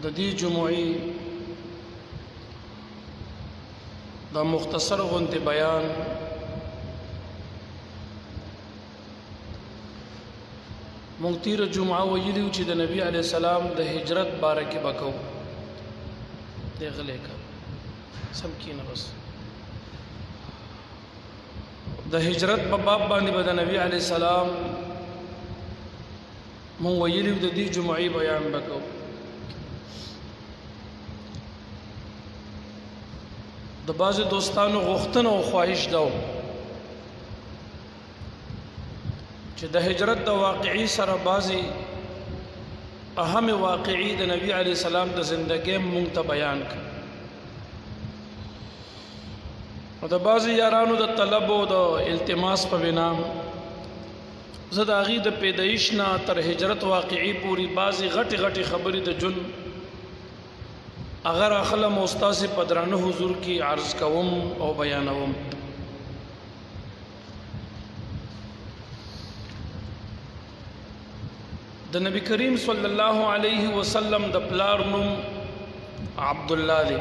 د دې جمعې دا مختصر غونډه بیان مونږ تیر جمعه ویلو چې د نبی علی السلام د هجرت باره کې وکاو دغه لیکه سم کینه بس د هجرت په باب باندې د نبی علی السلام مونږ ویلو د دې جمعې بیان وکاو د بعض دوستانو غوښتنه او خواهش ده چې د هجرت د واقعي سره بعضی اهم واقعي د نبی علی السلام د زندګۍ مونږ ته بیان کړي او د بعضی یارانو د طلب او د التماس په بنا زه د هغې د پیدایش نه تر هجرت واقعي پورې بعضی غټې غټې خبرې د جون اگر اخلم استاد په درانه حضور کې عرض کوم او بیانوم د نبی کریم صلی الله علیه وسلم د پلار نوم عبد الله دی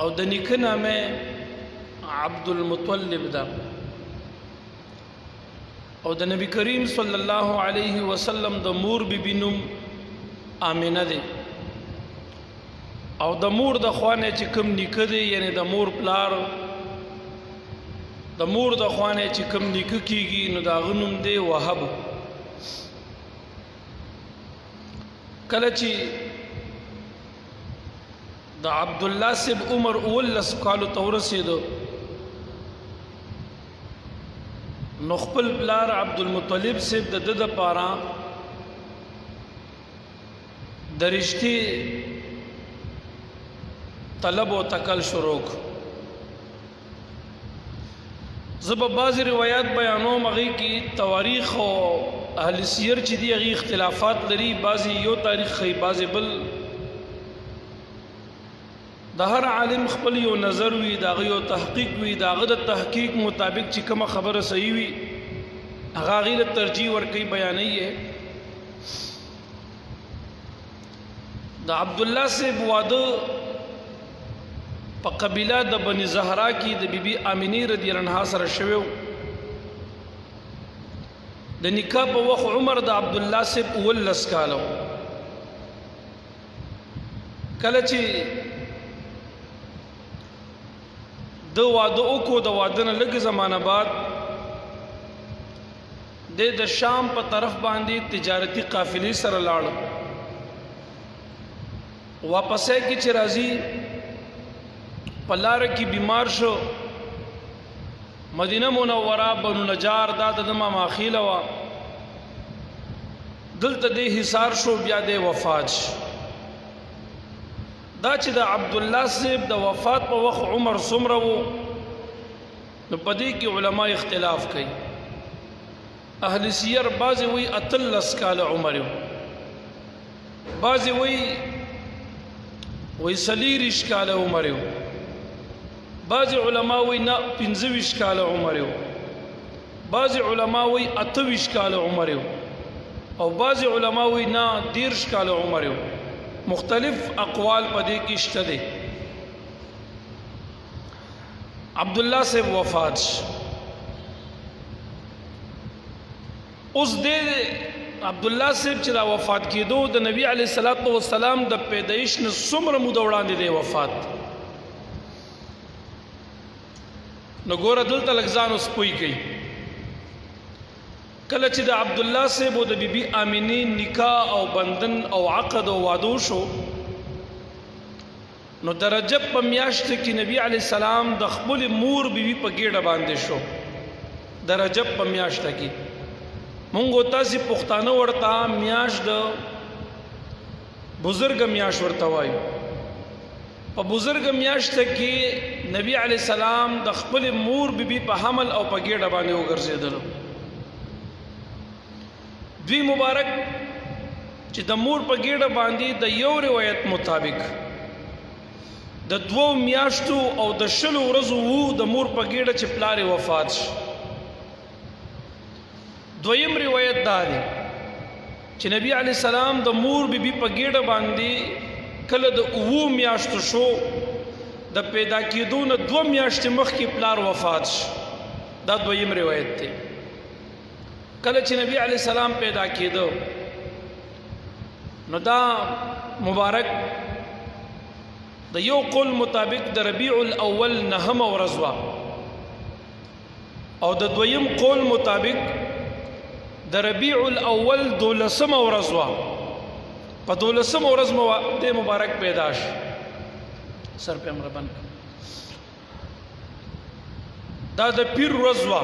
او د نیکه نامه عبد المطلب ده او د نبی کریم صلی الله علیه وسلم د مور بیبي نوم آمینه دی او د مور د خوانه چې کوم نیکه دی یعنی د مور پلار د مور د خوانه چې کوم نیکه کیږي نو دا غنوم دی وهب کله چې د عبد الله سب عمر اولس کالو تورسید نو خپل پلار عبد المطلب سب د د پاره درشتي طلب او تکل شروع زب بعض روایات بیانوم هغه کې تواریخ او اهل سیر چې دی هغه اختلافات لري بعضی یو تاریخ خي بعضی بل د هر عالم خپل یو نظر وي داغه یو تحقیق وي داغه د تحقیق مطابق چې کومه خبره صحیح وي هغه غیر ترجیح ور کوي بیانې د عبد الله سے واده په قبیله د بنی زهرا کې د بیبي امینه رضی الله عنها سره شوو د نکاح په وخت عمر د عبد الله سے ولس کالو کله چې د واده او کو د واده نه لږ زمانه بعد د شام په طرف باندې تجارتی قافلې سره لاړ واپسې کې چې راځي پلار کې بیمار شو مدینه منوره بنو نجار دا د ماما خیله وا دلته د حصار شو بیا د وفات دا چې د عبد الله صاحب د وفات په وخت عمر څومره وو نو پدې کې علما اختلاف کوي اهل سیر بعضی وی اتلس کال عمر بعضی وی سلیریش کال عمر بعض علماء وی نه 25 کال عمر بعض علماء وی 28 کال عمر او بعض علماء وی نه 10 کال عمر مختلف اقوال پدې کې شته دي عبد الله سے وفات اوس دې عبد الله سے چې دا وفات کېدو د نبی علی صلوات و سلام د پیدایش نه څومره موده وړاندې دی وفات نو ګوره دلته لګزان اوس پوي کوي کله چې د عبد الله صاحب او د بیبي امینه نکاح او بندن او عقد او وادو شو نو د رجب په میاشت کې نبی علی السلام د خپل مور بیبي په ګېډه باندې شو د رجب په میاشت کې مونږ تاسو پښتانه ورته میاشت د بزرګ میاشت ورته وایو په بزرګ میاشت کې نبی علی السلام د خپل مور بیبي په حمل او په ګېډه باندې وګرځیدل دوی مبارک چې د مور په ګېډه باندې د یو روایت مطابق د 2 میاشتو او د 20 ورځو وو د مور په ګېډه چې پلار وفات شو دویم روایت دا دی چې نبی علیہ السلام د مور بیبي په ګېډه باندې کله د 9 میاشتو شو د پیدا کېدو نه 2 میاشتې مخکې پلار وفات شو. دا دویم روایت دی. کله چې نبی علیہ السلام پیدا کېدو نو دا مبارک د یو قول مطابق د ربیع الاول 9 ورځ وه او د دویم قول مطابق د ربیع الاول 12 ورځ وه. په 12 ورځ د مبارک پیدا شو. سر په امر بند دا د پیر ورځ وه.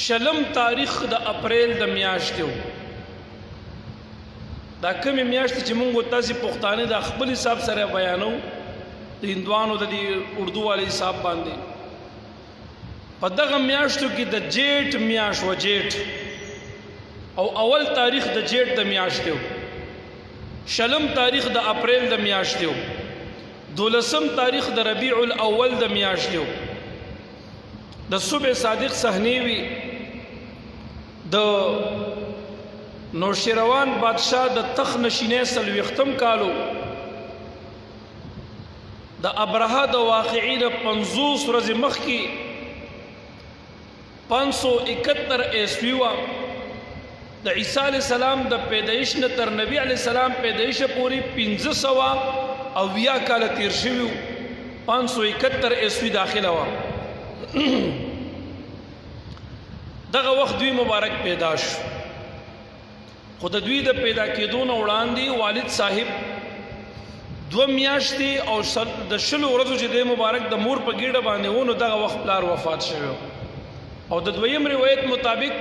شلم تاریخ د اپریل د میاشتې و. دا کمې میاشتې چې مونږ تاسې پښتانه د خپل حساب سره بیانو د هندوانو د دې اردو والے حساب باندې په دغه میاشتو کې د جیټ میاشت و جیټ او اول تاریخ د جیټ د میاشتې و. شلم تاریخ د اپریل د میاشتې و. 12 تاریخ د ربیع الاول د میاشتې و. د صبح صادق صحنیوی د نوشیروان بادشاہ د تخت نشینۍ 40 کالو د ابرهه د واقعي د 50 ورځې مخکې 571 عیسوي وه. د عیسی علیه السلام د پیدایش نه تر نبی علیه السلام پیدایش پورې 520 کاله تیر شوي وو. 571 عیسوي داخله وه. دغه وخت دوی مبارک پیدا شو. خو د دوی د پیدا کېدو نه وړاندې والد صاحب 2 میاشتې او د 20 ورځو چې د مبارک د مور په ګېډه باندې و نو دغه وخت پلار وفات شوی. او د دویم روایت مطابق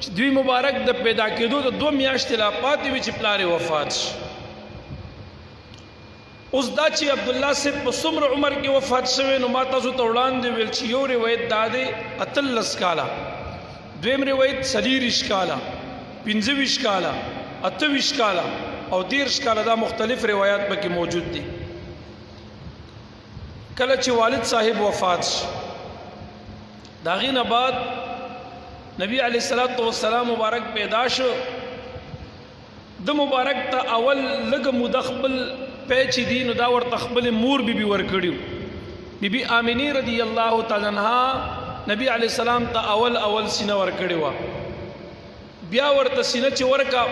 چې دوی مبارک د پیدا کېدو د 2 میاشتې لا پاتې وي چې پلار وفات شي. اوس دا چې عبدالله صاحب په څومره عمر کې وفات شوی نو ما تاسو ته وړاندې ویل چې یو روایت دا دی 18 کاله، دویم روایت 40 کاله، 25 کاله، 28 کاله او 13 کاله. دا مختلف روایات پکې موجود دي. کله چې والد صاحب وفات شي د هغې نه بعد نبی علیه السلام مبارک پیدا شو. د مبارک ته اول لږه موده خپل پی چې دي نو دا ورته خپلې مور بیبي ورکړي وو. بیبي آمینې رضی الله تعالی عنها نبی علیه السلام ته اول سینه ورکړې وه. بیا ورته سینه چې ورکا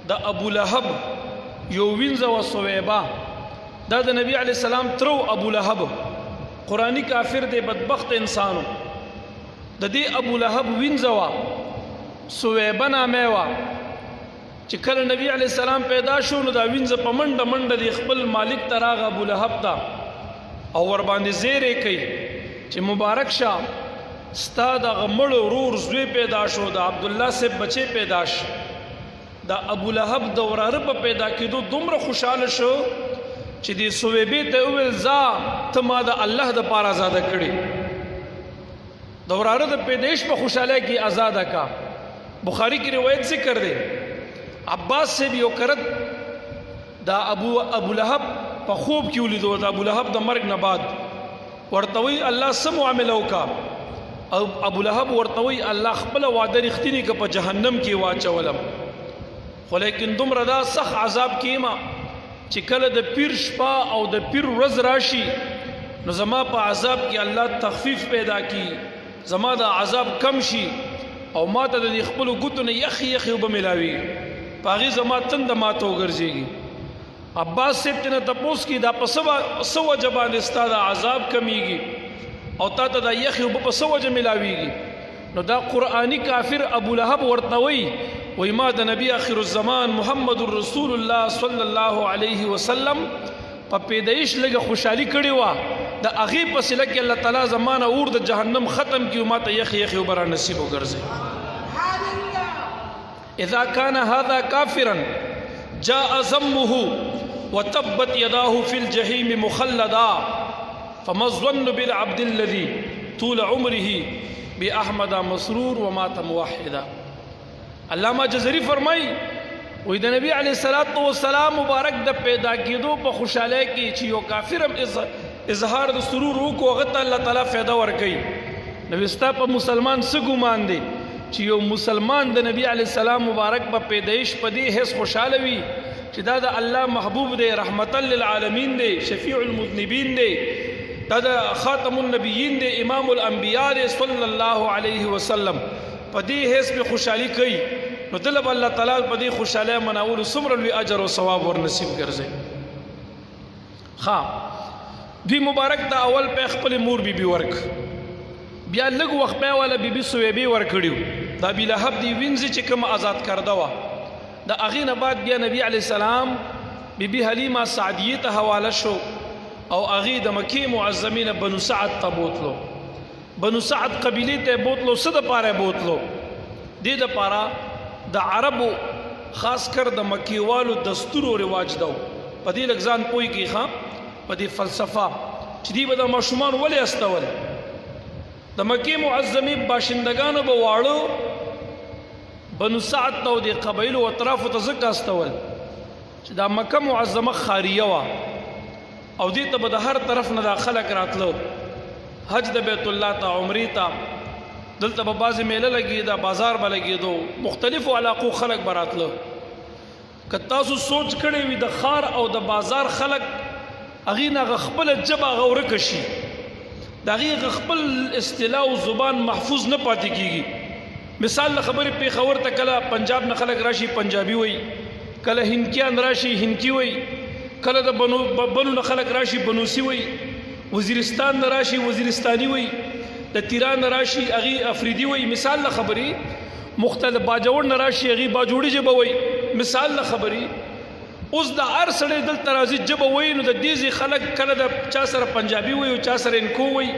د ابو لهب یو وینځه و سویبه دا د نبی علیه السلام ترو ابو لهب قرآنی کافر دی بدبخت انسانو. د دې ابو لهب وینځه وه سویبه نامې وه چې کله نبی علیه السلام پیدا شو نو دا وینځه په منډه منډه د خپل مالک ته راغه ابو لهب ته او ورباندې زیری کوي چې مبارک شه ستا دغه مړ ورور زوی پیدا شو، د عبدالله صاحب بچی پیدا شو. د ابو لهب د وراره په پیدا کېدو دومره خوشحاله شو چې د سویبې ته وویل ځه ته ما د الله دپاره ازاده کړې. د وراره د پیدایش په خوشحالۍ کې ازاده کا. بخاری کی روایت ذکر دی عباس صاحب یو کرت دا ابو لهب په خوب کې ولیدو. د ابو لهب د مرګ نه بعد ورته وی الله څه معامله وکړه. او ابو لهب ورته وی الله خپل وعده رښتینی که په جهنم کې واچولم، خو لیکن دومره دا سخت عذاب کېما چې کله د پیر شپه او د پیر ورځ راشي نو زما په عذاب کې الله تخفیف پیدا کی، زما د عذاب کم شي او ما ته د خپلو ګوتو نه یخې اوبه میلاوي، په هغې زما تنده ماته وګرځېږي. عباس صاحب ته نه تپوس کړي دا په څه وجه باندې ستا د عذاب کمیږي او تا ته دا یخې اوبه په څه وجه میلاویږي؟ نو دا قرآنی کافر ابو لهب ورته وی ما د نبی آخر الزمان محمد رسول الله صلی الله علیه وسلم په پیدایش لږه خوشحالي کړې وه، د هغې په صله کې الله تعالی زمانه اور د جهنم ختم کړي او ما ته یخې اوبه را نصیب وګرځي. اذا كان هذا كافرا جاء ذمه وتبت يداه في الجحيم مخلدا فما الظن بالعبد الذي طول عمره بأحمد مسرور ومات موحدا. علامہ جزری فرمائی وی د نبی علیہ السلام مبارک د پیدا کېدو په خوشحالی کې چې یو کافر هم اظهار د سرور وکړو هغه ته الله تعالی فایده ورکوي. نو ستا په مسلمان څه ګمان دی چې یو مسلمان د نبی علیه السلام مبارک په پیدایش په دې حیث خوشحاله وي چې دا د الله محبوب دی، رحمت للعالمین دی، شفیع المذنبین دی، دا د خاتم النبیین دی، امام الانبیاء دی صلی الله علیه وسلم، په دې حیث به خوشحالي کوي نو دله به الله تعالی په دې خوشحالۍ مناولو څومره لوی اجر او ثواب ورنصیب ګرځوي. دوی مبارک د اول په خپل مور بیبي ورک، بیا لږ وخت بیا والا بیبي سویبې ورکړیو، د ابي لهب دی وینځي چې کوم آزاد کرده وه، د هغې نه بعد بیا نبي علیه السلام بیبي حلیمه سعدیې ته حواله شو او هغې د مکې معظمې نه بنو سعد ته بوتلو. بنو سعد قبیلې ته یې بوتلو، څه دپاره یې بوتلو؟ دې دپاره د عربو خاص کر د مکیوالو دستور او رواج دو، په دې لږ ځان پوهېږي ښه په دې فلسفه چې دوی به د ماشومان ولې استول. د مکې معظمې باشندګانو به واړه بنو سعد ته او د قبایلو اطرافو ته ځکه استول چې دا مکه معظمه خاریه وه او دې ته به د هر طرف نه دا خلک راتلو، حج د بیت الله ته، عمرې ته، دلته به بعضې میله لګېده، بازار به لګېدو، مختلفو علاقو خلک به راتله. که تاسو سوچ کړی وي د ښار او د بازار خلک هغې نه هغه خپله ژبه هغه ورکه شي، د هغې هغه خپل اصطلاح او زبان محفوظ نه پاتې کېږي. مثال له خبرې پېښور ته کله پنجاب نه خلک راشي پنجابي وایي، کله هندکیان راشي هندکي وایي، کله د بنو نه خلک راشي بنوسي وایي، وزیرستان نه راشي وزیرستاني وایي، د تیران نه راشي هغې افریدي وایي. مثال له خبرې مختلف باجوړ نه راشي هغې باجوړي ژبه وایي. مثال له خبرې اوس د هر سړی دلته راځي ژبه وایي، نو د دې ځای خلک کله د چا سره پنجابي وایي او چا سره انکو وایي،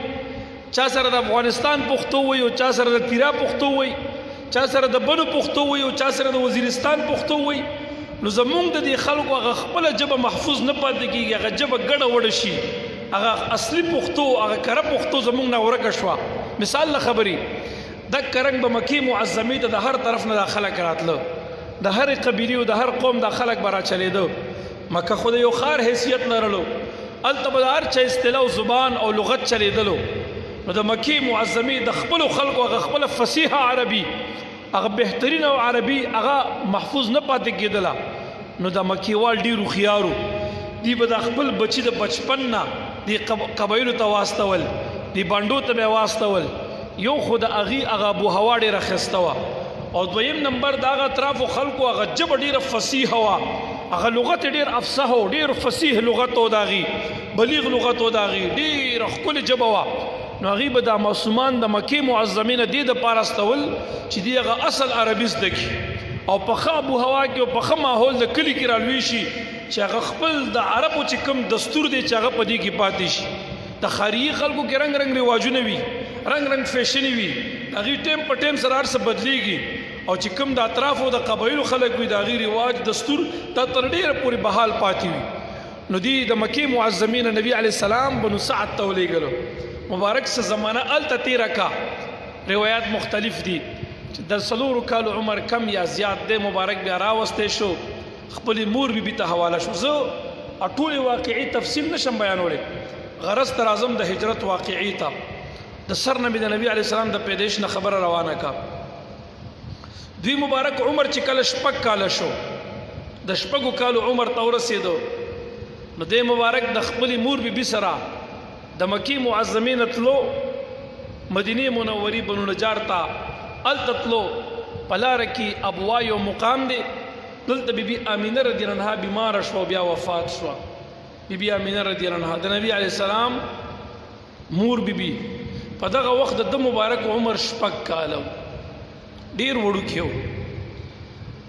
چا سره د افغانستان پښتو وایي او چا سره د تیرا پښتو وایي، چا سره د بنو پښتو وایي او چا سره د وزیرستان پښتو وایي. نو زمونږ د دې خلکو هغه خپله ژبه محفوظ نه پاتې کېږي، هغه ژبه ګډه وډه شي، هغه اصلي پښتو هغه کره پښتو زمونږ نه ورکه شوه. مثال له خبرې دک رنګ به مکې معظمې ته د هر طرف نه دا خلک راتله، د هرې قبیلې او د هر قوم دا خلک به راچلېده. مکه خو د یو ښار حیثیت لرلو، هلته به د هر چا اصطلاح او زبان او لغت چلېدلو. نو د مکې معظمې د خپلو خلکو هغه خپله فصیحه عربي، هغه بهترین او عربي هغه محفوظ نه پاتې کېدله. نو د مکېوال ډېر هوښیارو، دوی به د خپل بچي د بچپن نه دې قبایلو ته واستول، دې بانډو ته به یې واستول. یو خو د هغې هغه ابوهوا ډېره ښایسته وه، او دویم نمبر د هغه اطرافو خلکو هغه ژبه ډېره فصیحه وه، هغه لغت ډېر افصح و، ډېر فصیح لغت و د هغې، بلیغ لغت و د هغې، ډېره ښکلې ژبه وه. نو هغې به دا معصومان د مکې معظمې نه دې دپاره استول چې دې هغه اصل عربي زده کړي او په ښه ابوهوا کې او په ښه ماحول د کلي کې رالوی شي چې هغه خپل د عربو چې کوم دستور دی چې هغه په دې کې پاتې شي. د ښاریي خلکو کې رنګ رنګ رواجونه وي، رنګ رنګ فیشنې وي، د هغې ټیم په ټیم سره هر څه بدلېږي، او چې کوم د اطرافو د قبایلو خلک وي د هغې رواج دستور دا تر ډېره پورې بحال پاتې وي. نو دوی د مکې معظمې نه نبي علیه السلام بنو سعد ته ولېږلو. مبارک څه زمانه هلته تېره کا، روایات مختلف دي چې د 4 کالو عمر کم یا زیات دی. مبارک بیا راوستی شو، خپلې مور بیبي ته حواله شو. زه ټولې واقعي تفصیل نشم بیانولی، غرض ته راځم د هجرت واقعي ته. د سر نه مې د نبي علیه السلام د پیدایش نه خبره روانه کا. دوی مبارک عمر چې کله 6 کاله شو، د 6 کالو عمر ته ورسېدو، نو دی مبارک د خپلې مور بیبي سره د مکې معظمې نه تلو مدینې منورې بنو نجار ته. هلته تلو، په لاره کې ابوا یو مقام دی، دلته بیبي امینه رضی الله عنها بیماره شوه، بیا وفات شوه. بیبي امینه رضی الله عنها د نبي علیه السلام مور بیبي. په دغه وخت د مبارک عمر 6 کاله، ډېر وړوکی و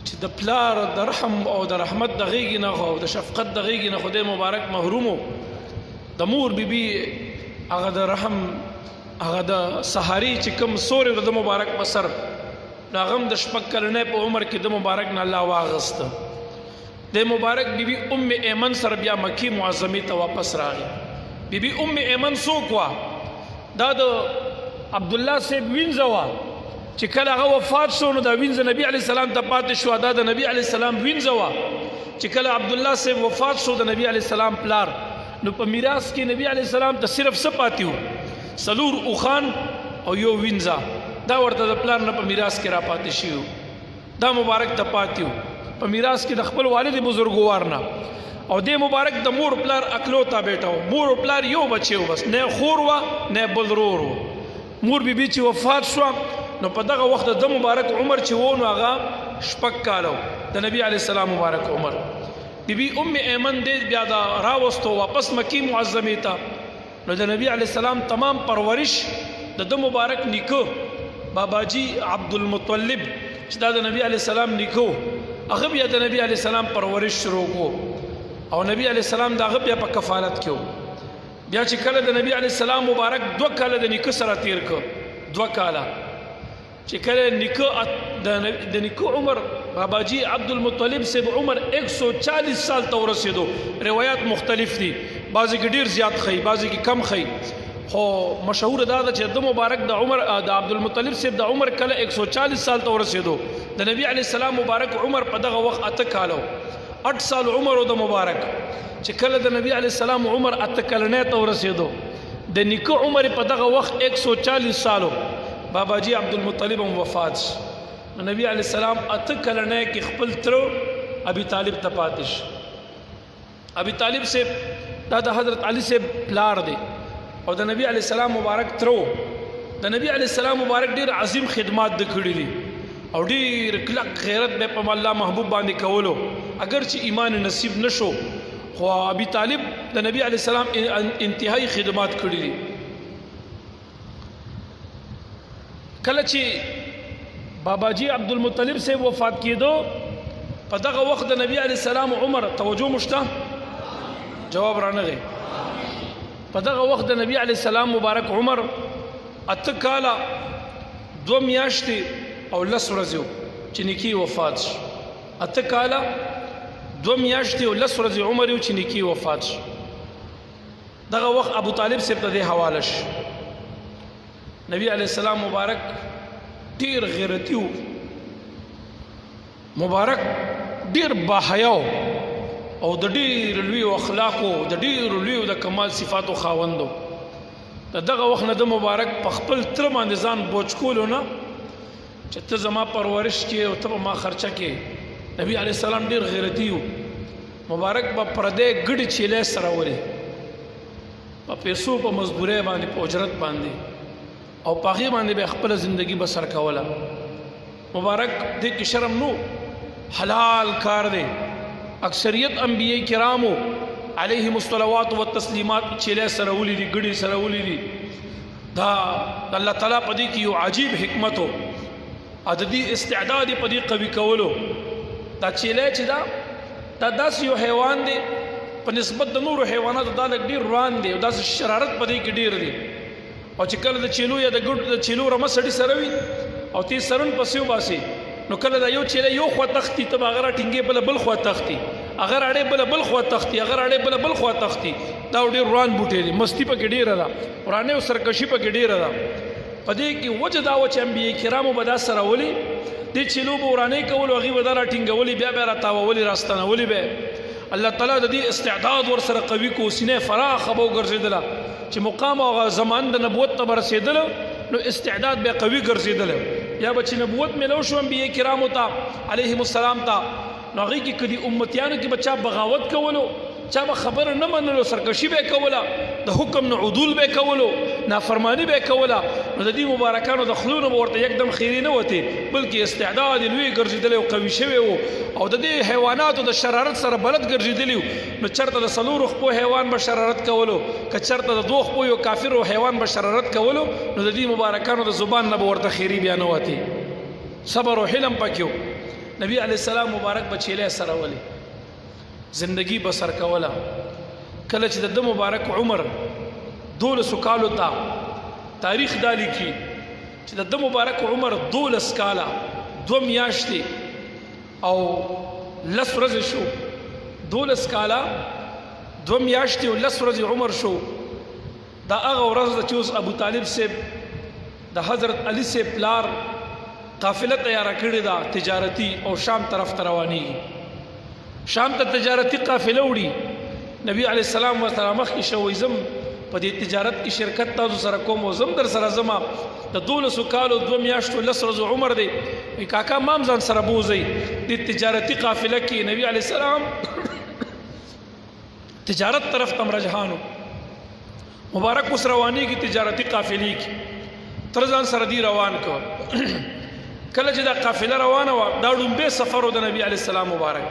چې د پلار د رحم او د رحمت د غېږې نه او د شفقت د غېږې نه خدای مبارک محروم و. د مور بیبي هغه د رحم هغه د سهاري چې کوم سورې د مبارک په سر، نو هغه هم د 6 کلنۍ په عمر کې د مبارک نه الله واغسته. د مبارک بیبي ام ایمن سره بیا مکې معظمې ته واپس راغی. بیبي ام ایمن څوک وه؟ دا د عبدالله صاحب وینځه وه چې کله هغه وفات شو، نو دا وینځه نبي علیه السلام ته پاتې شوه. دا د نبي علیه السلام وینځه وه چې کله عبدالله صاحب وفات شو د نبي علیه السلام پلار، نو په میراث کې نبي علیه السلام ته صرف څه پاتې و؟ 4 اوښان او یو وینځه. دا ورته د پلار نه په میراث کې را پاتې شي دا مبارک ته پاتیو په میراث کې د خپل والد بزرګوار نه او دې مبارک د مور پلار اکلو تا بیٹاو مور پلار یو بچیو بس نه خور وا نه بل رور مور بی چې وفات شو نو په دغه وخت د مبارک عمر چې وونه هغه شپږ کالو د نبی علی السلام مبارک عمر بی ام ایمن دې بیا دا راوستو واپس مکی معظمه ته نو د نبی علی السلام تمام پرورش د مبارک نیکو بابا جی عبد المطلب چې دا د نبی علی السلام نیکو هغه بیا د نبی علی السلام پرورش شروع کو او نبی علی السلام دا هغه بیا په کفالت کې بیا چې کله د نبی علی السلام مبارک 2 کاله د نیکو سره تیر کو 2 کاله چې کله نیکو د نیکو عمر بابا جی عبد المطلب سے عمر 140 سال ته ورسېدو روایت مختلف دي بعضی کې ډیر زیات خي بعضی کې کم خي خو مشهور دا ده چې د مبارک د عمر د عبد المطلب سے د عمر کله 140 سال ته ورسېدو د نبی علی السلام مبارک عمر په دغه وخت 8 کالو 8 سال عمر د مبارک چې کله د نبی علی السلام عمر 8 کلنه ته ورسېدو د نیکو عمر په دغه وخت 140 سالو بابا جی عبد المطلب وفات نبی علیہ السلام 8 کلنه کې خپل تر ابي طالب ته پاتش ابي طالب سے دا د حضرت علی سے پلار دی او د نبی علیہ السلام مبارک ترو د نبی علیہ السلام مبارک ډیر عظیم خدمات د کړی دي او ډیر کلک غیرت به په الله محبوب باندې کولو اگر چې ایمان نصیب نشو خو ابي طالب د نبی علیہ السلام انتهایی خدمات کړی دي کله چې بابا جی عبد المطلب سے وفات کېدو په دغه وخت د نبی علی السلام عمر توجه مشته جواب رانغی په دغه وخت د نبی علی السلام مبارک عمر 8 کاله 2 میاشتې او 10 ورځې چې نیکی وفات شو 8 کاله 2 میاشتې او 10 ورځې عمر چې نیکی وفات شو دغه وخت ابو طالب سے په دې حواله شو نبی علیہ السلام مبارک ډیر غیرتی مبارک ډیر باحیاو او د ډیر لوی اخلاقو د ډیر لوی د کمال صفاتو خاوندو دغه وخت نه د مبارک په خپل تر باندې ځان بوج کولو نه چې ته زما پرورش کې او ته ما خرچه کې نبی علیہ السلام ډیر غیرتی مبارک په پردې ګډ چیلې سره وره په پیسو په مزدوري باندې په اجرت باندې او پاغي باندې به خپل زندگی بسر کوله مبارک دې کې شرم نو حلال کار دی اکثریت انبیاء کرامو علیهم الصلوات والتسلیمات چې له سره ولې دي ګډي سره ولې دي دا الله تعالی په دې کې یو عجیب حکمت او عددي استعداد په دې قوي کولو دا چې دا داس یو حیوان دی په نسبت د نورو حیواناتو دا ډیر روان دی او دا شرارت په دې کې ډیر دی او چې کله د چیلو یا د ګډ د چیلو رمه سړی سره وي او تی سرن پسیو باسي نو کله دا یو چیلې یو خوا تختی ته هغه ټینګې بل خوا تختی هغه اړې بل خوا تختی هغه اړې بل خوا تختی دا ډېر روان بوټي دي مستی پکې ډېره ده ورانه او سرکشي پکې ډېره ده په دې کې وجه دا و چې انبیاء کرامو به دا سره ولي دې چیلو به ورانه کول هغه به دا ټینګولي بیا بیا راتاولي راستانه ولي به الله تعالی د دې استعداد ور سره قوي کو سینه فراخ ابو ګرځیدله چې مقام او زمان د نبوت ته رسیدل نو استعداد به قوي ګرځیدل یا به چې نبوت ملو شو انبیاء کرامو ته علیهم السلام ته نو هغه کې کدي امتیانو کې بچا بغاوت کولو چا به خبر نه منلو سرکشي به کوله د حکم نه عدول به کولو نافرمانی به کوله نو د دې مبارکانو د خلونو ورته یکدم خیری نه وته بلکې استعداد لوی ګرځیدل او قوي شوی او د دې حیواناتو د شرارت سره بلد ګرځیدلی نو چرته د سلور خپو حیوان به شرارت کولو که چرته د دوه خپو یو کافر او حیوان به شرارت کولو نو د دې مبارکانو د زبان نه ورته خیری بیا نه وته صبر او حلم پکيو نبی علی السلام مبارک بچیله سره ولي زندگی بسر کوله کله چې د مبارک عمر 12 کالو ته تاریخ دالی کی چې د مبارک عمر 12 کاله 2 میاشتې او 10 ورځې شو 12 کاله 2 میاشتې او 10 ورځې عمر شو دا هغه ورځ چې اوس ابو طالب سے د حضرت علی سے پلار قافله تیار کړی دا تجارتی او شام طرف رواني شام ته تجارتی قافله وړي نبی علی السلام ورته مخ کې شوې زم په دې تجارت کې شرکت تاسو سره کوم او زم در سره زما د 12 کالو 2 میاشتو 10 ورځې عمر دی کاکا مام ځان سره بوزي د تجارتي قافله کې نبی علی السلام تجارت طرف تم رجحانو مبارک اوس رواني کی تجارتي قافلې کې تر ځان سره دی روان کو کله چې دا قافله روانه و دا ډومبه سفر د نبی علی السلام مبارک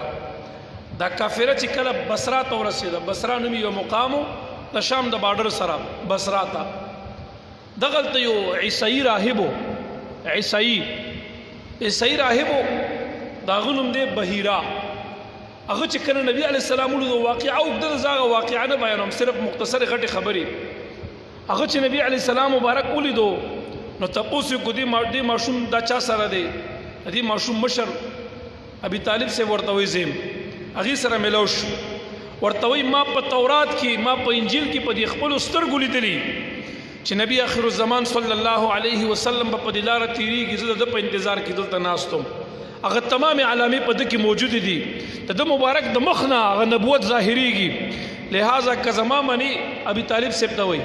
دا قافله چې کله بصره ته ورسېده بصره نوم یو مقام د شام د بارډر سره بصره ته دغلته یو عیسائی راهبو عیسائی راهبو دا غنوم دی بهیرا هغه چې کله نبی علی السلام له واقعا او د زاغه واقعا نه بیانوم صرف مختصر غټي خبري هغه چې نبی علی السلام مبارک ولیدو نو تاسو کو دي ماشوم دا چا سره دی دې ماشوم مشر ابي طالب سے ورته وي زم هغه سره ملوش ورته وي ما په تورات کې ما په انجیل کې په دې خپل سترګو لیدلی چې نبی اخر الزمان صلی الله علیه وسلم په دلاره تیریږي زه د په انتظار کې دلته ناستم هغه تمام علامې په دې کې موجود دي د مبارک د مخنا هغه نبوت ظاهريږي لہذا کزما منی ابي طالب سے ته وي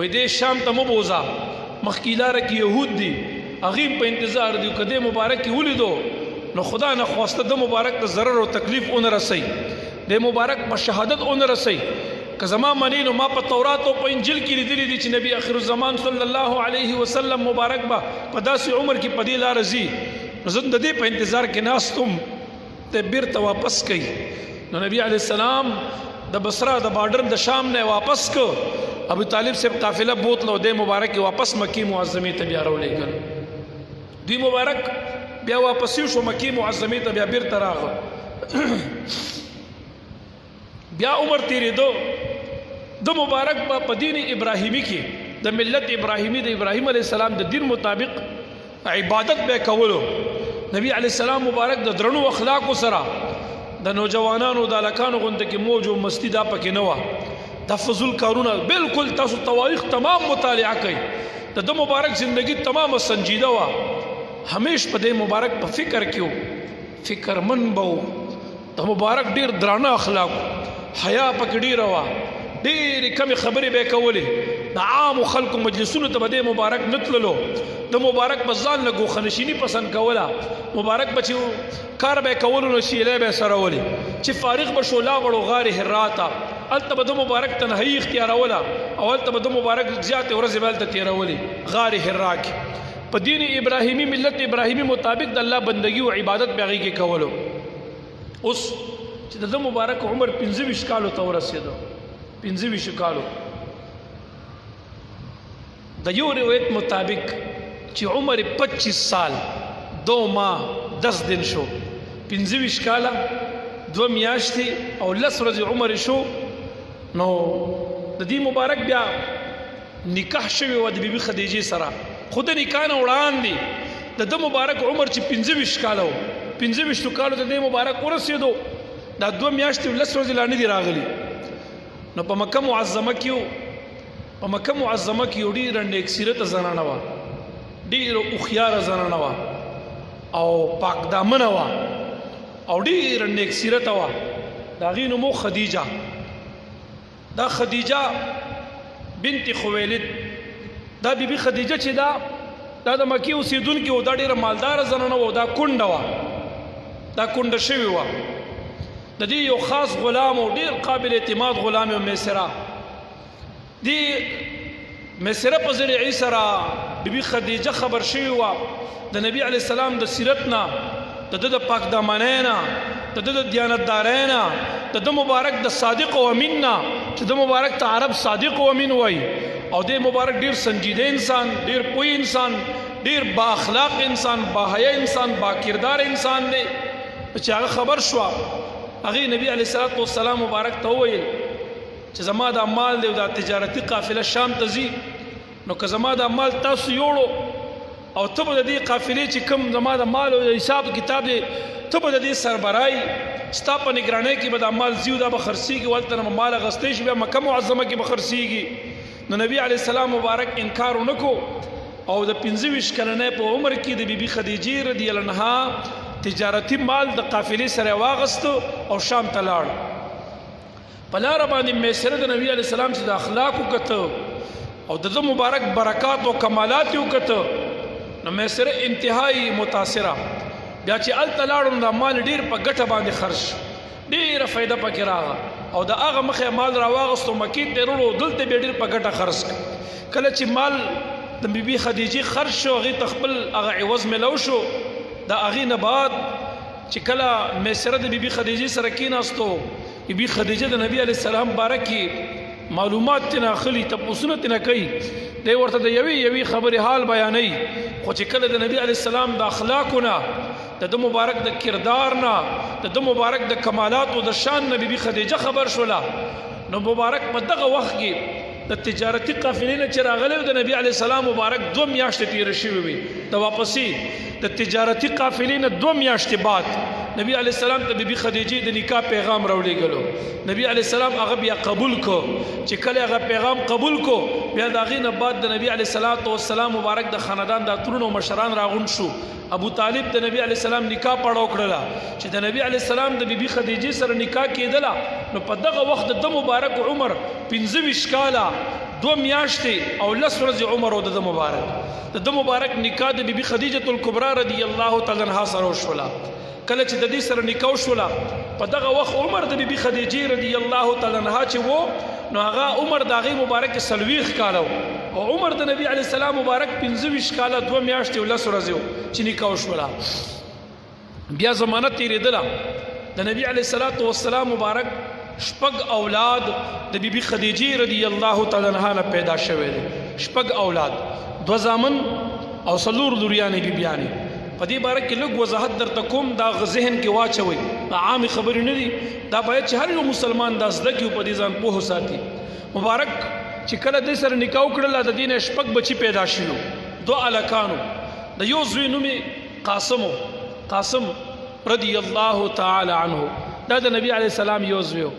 دې شام ته مبوزا مخکیلاره کې يهود دي هغه په انتظار دي کده مبارک ولیدو نو خدا نه خواسته د مبارک د ضرر او تکلیف اون رسي د مبارک په شهادت اون رسي کزما منی نو ما په تورات او په انجیل کې لیدلي دي چې نبی اخر الزمان صلی الله علیه وسلم مبارک با په داسې عمر کې په دې لار زی زه د دې په انتظار کې ناستم ته بیرته واپس کړي نو نبی علی السلام د بصره د بارډر د شام نه واپس کو ابو طالب سے قافله بوتلو د مبارک واپس مکی معظمه ته بیا راولېګل دوی مبارک بیا واپس شو مکی معظمه ته بیا بیرته راغله بیا عمر تیرېدو د مبارک په دین ابراهیمی کې د ملت ابراهیمی د ابراهیم علیه السلام د دین مطابق عبادت به کولو نبی علیه السلام مبارک د درنو اخلاق سره د نوجوانانو د الکانو غونډه کې موج او مستی دا پکې نه و د فضل کارونه بالکل تاسو تواریخ تمام مطالعه کړئ د مبارک زندگی تمام سنجیده و همیش په دې مبارک په فکر کې فکر من بو د مبارک ډیر درانه اخلاق حیا پکې ډیر و ډیر کم خبرې به کولې د عام خلکو مجلسونو ته به مبارک نتللو د مبارک بزان لګو خنشینی پسند کولا مبارک بچو کار به کولو نو شیله به سره ولي چې فارغ بشو لا غړو غار هراتا الته به مبارک تنهایی اختیار ولا او الته به مبارک زیات ورځ بلته تیرولي غار هراک په دین ابراهیمی ملت ابراهیمی مطابق د الله بندگی او عبادت به کې کولو اوس چې د مبارک عمر 25 کالو ته ورسېدو 25 کالو د یو روایت مطابق چې عمر 25 سال 2 ماہ 10 دن شو 25 کاله 2 میاشتې او 10 ورځې عمر شو نو د دې مبارک بیا نکاح شوی و د بیبي خدیجه سره خود نکاح نه وړاندې د مبارک عمر چې 25 کاله 25 کالو د مبارک ورسېدو دا 2 میاشتې 10 ورځې لاندې دی راغلی نو په مکه معظمه کې ډېر نیک سیرت زنانه وه ډېر هوښیاره زنانه وه او پاک دامنه وه او ډېر نیک سیرت وه د هغې نوم و خدیجه دا خدیجه بنت خویلد دا بیبي خدیجه چې دا د مکې اوسېدونکې و دا ډېره مالداره زنانه وه دا کونډه وه دا کونډه شوې وه د دې یو خاص غلام او ډېر قابل اعتماد غلام او میسره دی میسره په ذریعې سره بیبي خدیجه خبر شوې وه د نبی علیه السلام د سیرت نه د پاک دامنۍ نه د دیانتدارۍ نه د مبارک د صادق او امین نه چې د مبارک ته عرب صادق او امین وایي او د مبارک ډیر سنجیده انسان ډیر پوی انسان ډیر با اخلاق انسان با حیا انسان با کردار انسان دی چې هغه خبر شو هغه نبی علیه السلام مبارک ته وویل چې زما د مال دی د تجارتي قافله شام ته ځي نو که زما د مال تاسو یوړو او ته به د دې قافلې چې کوم زما د مال او حساب کتاب دی ته به د دې سربرای ستا په نگرانۍ کې به د مال زیو دا به خرڅېږي ولته نه مال اخیستی شي بیا مکه معظمه کې به خرڅېږي نو نبی علیه السلام مبارک انکار ونه کو او د 25 کلنۍ په عمر کې د بیبي خدیجې رضی الله عنها تجارتي مال د قافلې سره واغست او شام ته لاړ په لاره باندې میسره د نبی علیه السلام چې د اخلاقو کته او د مبارک برکات او کمالات یو کته نو میسره انتهایی متاثره بیا چې الته لاړو نو د مال ډیر په ګټه باندې خرج ډیره فایده پکې راغله او د هغه مخې مال راواغستو مکې ته وروړو دلته بیا ډیر په ګټه خرج کله چې مال د بیبي خدیجې خرج شو هغې ته خپل هغه عوض میلو شو د هغې نه بعد چې کله میسره د بیبي خدیجې سره کېناستو بیبي خدیجه د نبی علیه السلام باره کې معلومات ترنه اخلي تپوسونه ترنه کوي دی ورته د یوې خبرې حال بیانوي خو چې کله د نبی علیه السلام د اخلاقو نه د مبارک د کردار نه د مبارک د کمالات او د شان نه بیبي خدیجه خبر شوله نو مبارک په دغه وخت کې د تجارتي قافلې نه چې راغلی د نبی علیه السلام مبارک 2 میاشتې تېرې شوې وي د واپسي د تجارتي قافلې نه 2 میاشتې بعد نبی علیه السلام ته بیبي خدیجې د نکاح پیغام راولېږلو نبی علیه السلام هغه بیا قبول کو چې کله هغه پیغام قبول کو بیا د هغې نه بعد د نبی علیه السلام مبارک د خاندان د اترونو مشران راغونډ شو ابو طالب د نبی علیه السلام نکاح پړاو کړله چې د نبی علیه السلام د بیبي خدیجې سره نکاح کېدله نو په دغه وخت د مبارک عمر 25 کاله 2 میاشتې او 10 ورځې عمر و د مبارک د مبارک نکاح د بیبي خدیجه الکبرا رضی الله تعالی عنها سره وشوله کله چې د دې سره نکاح وشوله په دغه وخت عمر د بیبي خدیجې رضی الله تعالی عنها چې و نو هغه عمر د هغې مبارک 40 کاله او عمر د نبی علیه السلام مبارک 25 کاله 2 میاشتې او 10 ورځې چې نکاح وشوله بیا زمانه تېرېدله د نبی علیه السلام مبارک 6 اولاد د بیبي خدیجې رضی الله تعالی عنها نه پیدا شوی دي 6 اولاد 2 زامن او 4 لوریانې بیبیانې په دې باره کې لږ وضاحت درته کوم دا ذهن کې واچوئ عامې خبرې نه دي دا باید چې هر یو مسلمان دا زده کړي او په دې ځان پوه ساتي مبارک چې کله دې سره نکاح وکړله د دې نه 6 بچي پیدا شوي 2 هلکانو د یو زوی نوم قاسم رضی الله تعالی عنه دا د نبی علیه السلام یو زوی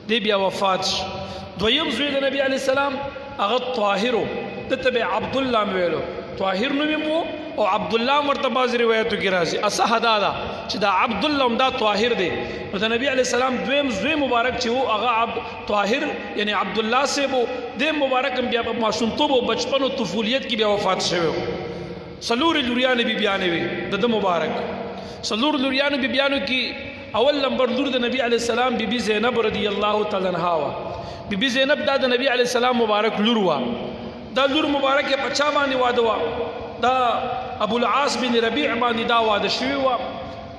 دی بیا وفات شو دویم زوی د نبی علیه السلام هغه طاهر دته به عبدالله ویلو طاهر نوم و او عبدالله ورته بعض روایتو کې راځي اصح دا چې دا عبدالله هم دا طاهر دی نو د نبی علیه السلام دویم زوی مبارک چې و هغه طاهر یعنی عبدالله صاحب د مبارک بیا په ماشومتوب او بچپن او طفولیت کې بیا وفات شوی 4 لوریانې بیبیانې وي د مبارک 4 لوریانو بیبیانو کې اول نمبر لور د نبی علیه السلام بیبي زینب رضی الله تعالی عنها وا بیبي زینب دا د نبی علیه السلام مبارک لور وا دا لور مبارک په چا باندې واده وا دا ابو العاص بن ربيع باندې دا واده شوی وا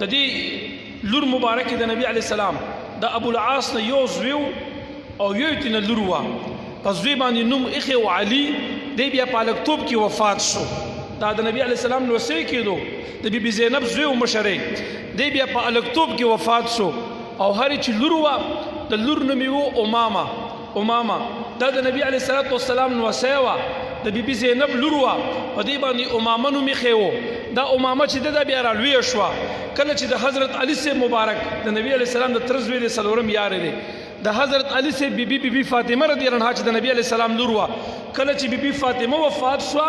د دې لور مبارک د نبی علیه السلام دا ابو العاص نه یو زوی او یو تن لور وا پس زوی باندې نوم اخي او علي دی بیا په لکتوب کې وفات شو دا د نبی علیه السلام نو سې کېدو د بیبي زینب زوی او مشرې دی بیا په الکتوب کې وفات شو او هر چې لور وا د لور نوم یې امامه دا د نبی علیه السلام نو سیوا د بیبي زینب لور وا په دې باندې امامه نوم یې خېو دا امامه چې د بیا رالوی شو کله چې د حضرت علي سے مبارک د نبی علیه السلام د ترزوی د سلورم یار دی د حضرت علي سے بیبي فاطمه رضی الله عنها چې د نبی علیه السلام لور وا کله چې بیبي فاطمه وفات شو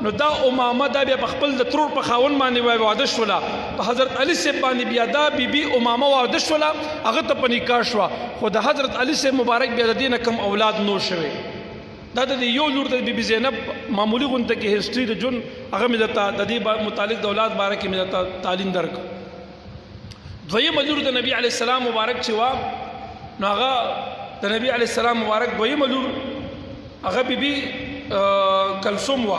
نو دا امامه دا بیا خپل د ترور په خاون باندې واده شوله په حضرت علي سے باندې بیا دا بیبي امامه واده شوله هغه ته په نکاح شو خو د حضرت علي سے مبارک بیا د دې نه کم اولاد نو شوی دا د یو لور د بیبي زینب معمولی غونته کې هیستوري د جون هغه مې د دې متعلق د اولاد باره کې مې د تعلیم درک دویم لور د نبی علیه السلام مبارک چې وا نو هغه د نبی علیه السلام مبارک دویم لور هغه بیبي کلثوم وا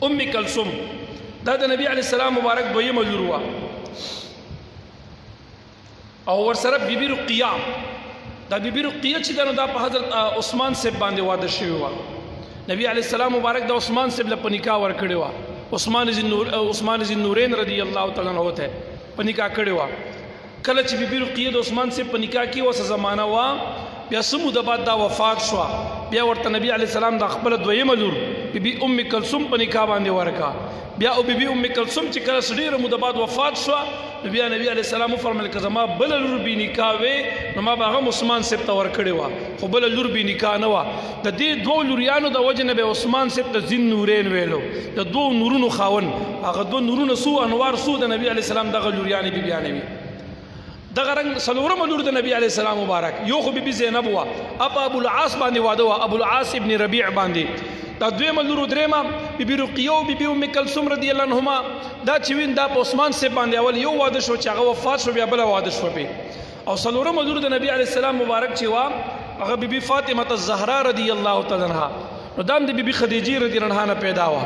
ام کلثوم دا د نبی علیه السلام مبارک دویم لور وا او ورسره بیبي رقیه دا بیبي رقیه چې دا په حضرت عثمان صاحب باندې واده شوی و نبی علیه السلام مبارک د عثمان صاحب له په نکاح ور کړی و عثمان ذی النورین رضی الله تعالی عنہ ته په نکاح کړی و کله چې بیبي رقیه د عثمان صاحب په نکاح کې وسه زمانہ وا بیا سمو د بعد دا وفات شو بیا ورته نبی علیه السلام د خپل دویمه لور بیبي ام کلثوم په نکاح باندې ورکا بیا او بیبي ام کلثوم چې کله ډیره موده بعد وفات شو بیا نبی علیه السلام فرمایل که زما بل لور به نکاح وې نو ما به هغه عثمان صاحب ته ورکړی و خو بل لور به نکاح نه و د دې 2 لوریانو د وجه نه به عثمان صاحب ته ذی النورین ویلو د 2 نورونو خاون هغه 2 نورونه سو انوار سو د نبی علیه السلام دغه لوریانې بیبیانې وي دغه رنګ څلورمه لور د نبی علیه السلام مبارک یو خو بیبي زینب وه ابو العاص باندې واده وه ابو العاص ابن ربیع باندې دا دویمه لور درېمه بیبي رقیه او بیبي ام کلثوم رضی الله عنهما دا چې وین دا په عثمان صاحب باندې اول یو واده شو چې هغه وفات شو بیا بله واده شوه پې او څلورمه لور د نبی علیه السلام مبارک چې وه هغه بیبي فاطمه الزهرا رضی الله تعالی عنها نو دا هم د بیبي خدیجې رضی الله عنها نه پیدا وه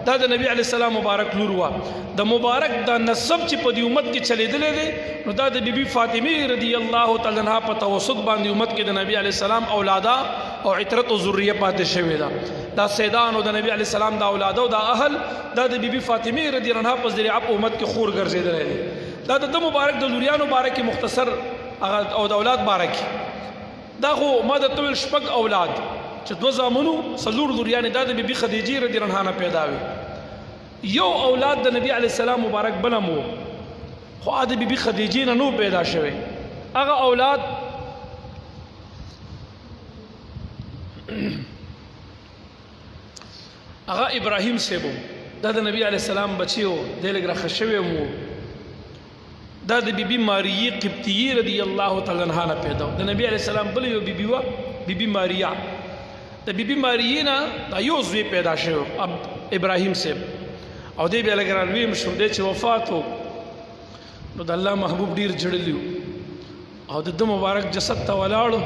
دا د نبی علیه السلام مبارک لور وه د مبارک دا نسب چې په دې امت کې چلیدلی دی نو دا د بیبي فاطمې رضی الله تعالی عنها په توسط باندې امت کې د نبی علیه السلام اولاده او عترت او ذریه پاتې شوې ده دا سیدان او د نبی علیه السلام دا اولاده او دا اهل دا د بیبي فاطمې رضی الله عنها په ذریعه په امت کې خور ګرځېدلی دی دا د مبارک د لوریانو باره کې مختصر او د اولاد باره کې دا خو ما د طول شپږ اولاد چې دوه زامنو څلور لوریانې دا د بیبي خدیجې رضی الله عنها نه پیدا وي یو اولاد د نبی علیه السلام مبارک بلم و خو د بیبي خدیجې نه نو پیدا شوی هغه اولاد هغه ابراهیم صاحب دا د نبی علیه السلام بچی و دی لږ راښه شوی هم و دا د بیبي ماریې قبطیې رضی الله تعالی عنها نه پیدا د نبی علیه السلام بله یو بیبي وه بیبي ماریا د بیبي ماریې نه دا یو زوی پیدا شوی ابراهیم صاحب او دی بیا لږ رالویم شو دی چې وفات و نو د الله محبوب ډېر جړلی او د ده مبارک جسد ته ولاړو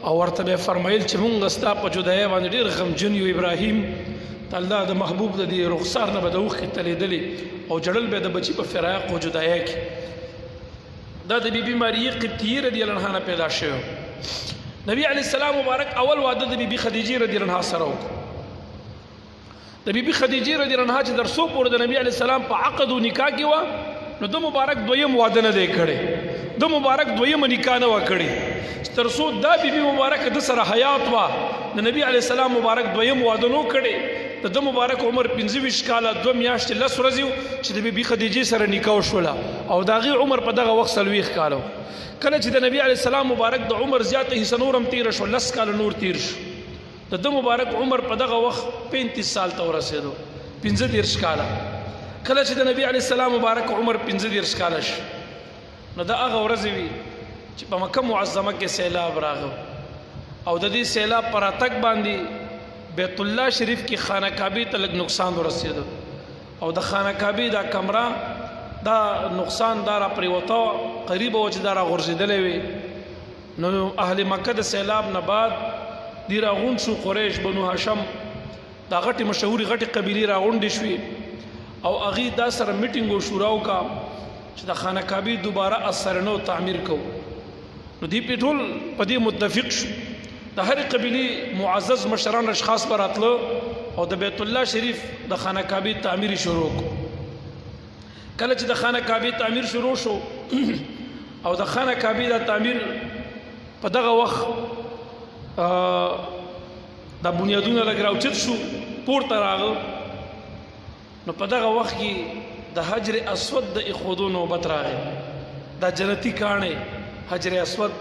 او ورته به فرمایل چې مونږ ستا په جدایۍ باندې ډېر غمجن یو ابراهیم د الله د محبوب د دې رخسار نه به د اوښکې تلېدلې او جړل به د بچي په فراق او جدایۍ کې دا د بیبي ماریې قبطیې رضی الله عنها نه پیدا شوی نبی علیه السلام مبارک اول واده د بیبي خدیجې رضی الله عنها سره وکړو د بیبي خدیجې رضی الله عنها چې در څو پورې د نبی علیه السلام په عقد او نکاح کې وه نو د مبارک دویم واده نه دی کړی د مبارک دویمه نکاح نه وه کړې تر څو دا بیبي مبارک د سره حیات وه د نبی علیه السلام مبارک دویم واده نو کړی د ده مبارک عمر 25 کاله 2 میاشتې 10 ورځې چې د بیبي خدیجې سره نکاح وشوله او د هغې عمر په دغه وخت 40 کاله کله چې د نبی علیه السلام مبارک د عمر زیاته حصه نور هم تېره شو 10 کاله نور تېر شو د ده مبارک عمر په دغه وخت 35 سال ته ورسېدو 15 کاله کله چې د نبی علیه السلام مبارک عمر 15 کاله شو نو دا هغه ورځې وي چې په مکه معظمه کې سیلاب راغو او د دې سیلاب پر راتګ باندې بیت الله شریف کې خانه کعبې ته لږ نقصان ورسېدو او د خانه کعبې دا کمره دا نقصان دا را پرېوته قریب و چې دا را غورځېدلی وي نو اهل مکه د سیلاب نه بعد دی راغونډ شو قریش بنو هاشم دا غټې مشهورې غټې قبیلې راغونډې شوې او هغې دا سره میټینګ او شورا وکړه چې د خانه کعبې دوباره اثرنو تعمیر کوو نو دوی پې ټول په دې متفق شو د هرې قبیلې معزز مشران اشخاص به راتله او د بیت الله شریف د خانه کعبې تعمیر شروع کړو کله چې د خانه کعبې تعمیر شروع شو او د خانه کعبې د تعمیر په دغه وخت دا بنیادونه لږ راوچت شو پورته راغه نو په دغه وخت کې د حجر اسود د ایښودو نوبت راغی دا جنتي کاڼی حجر اسود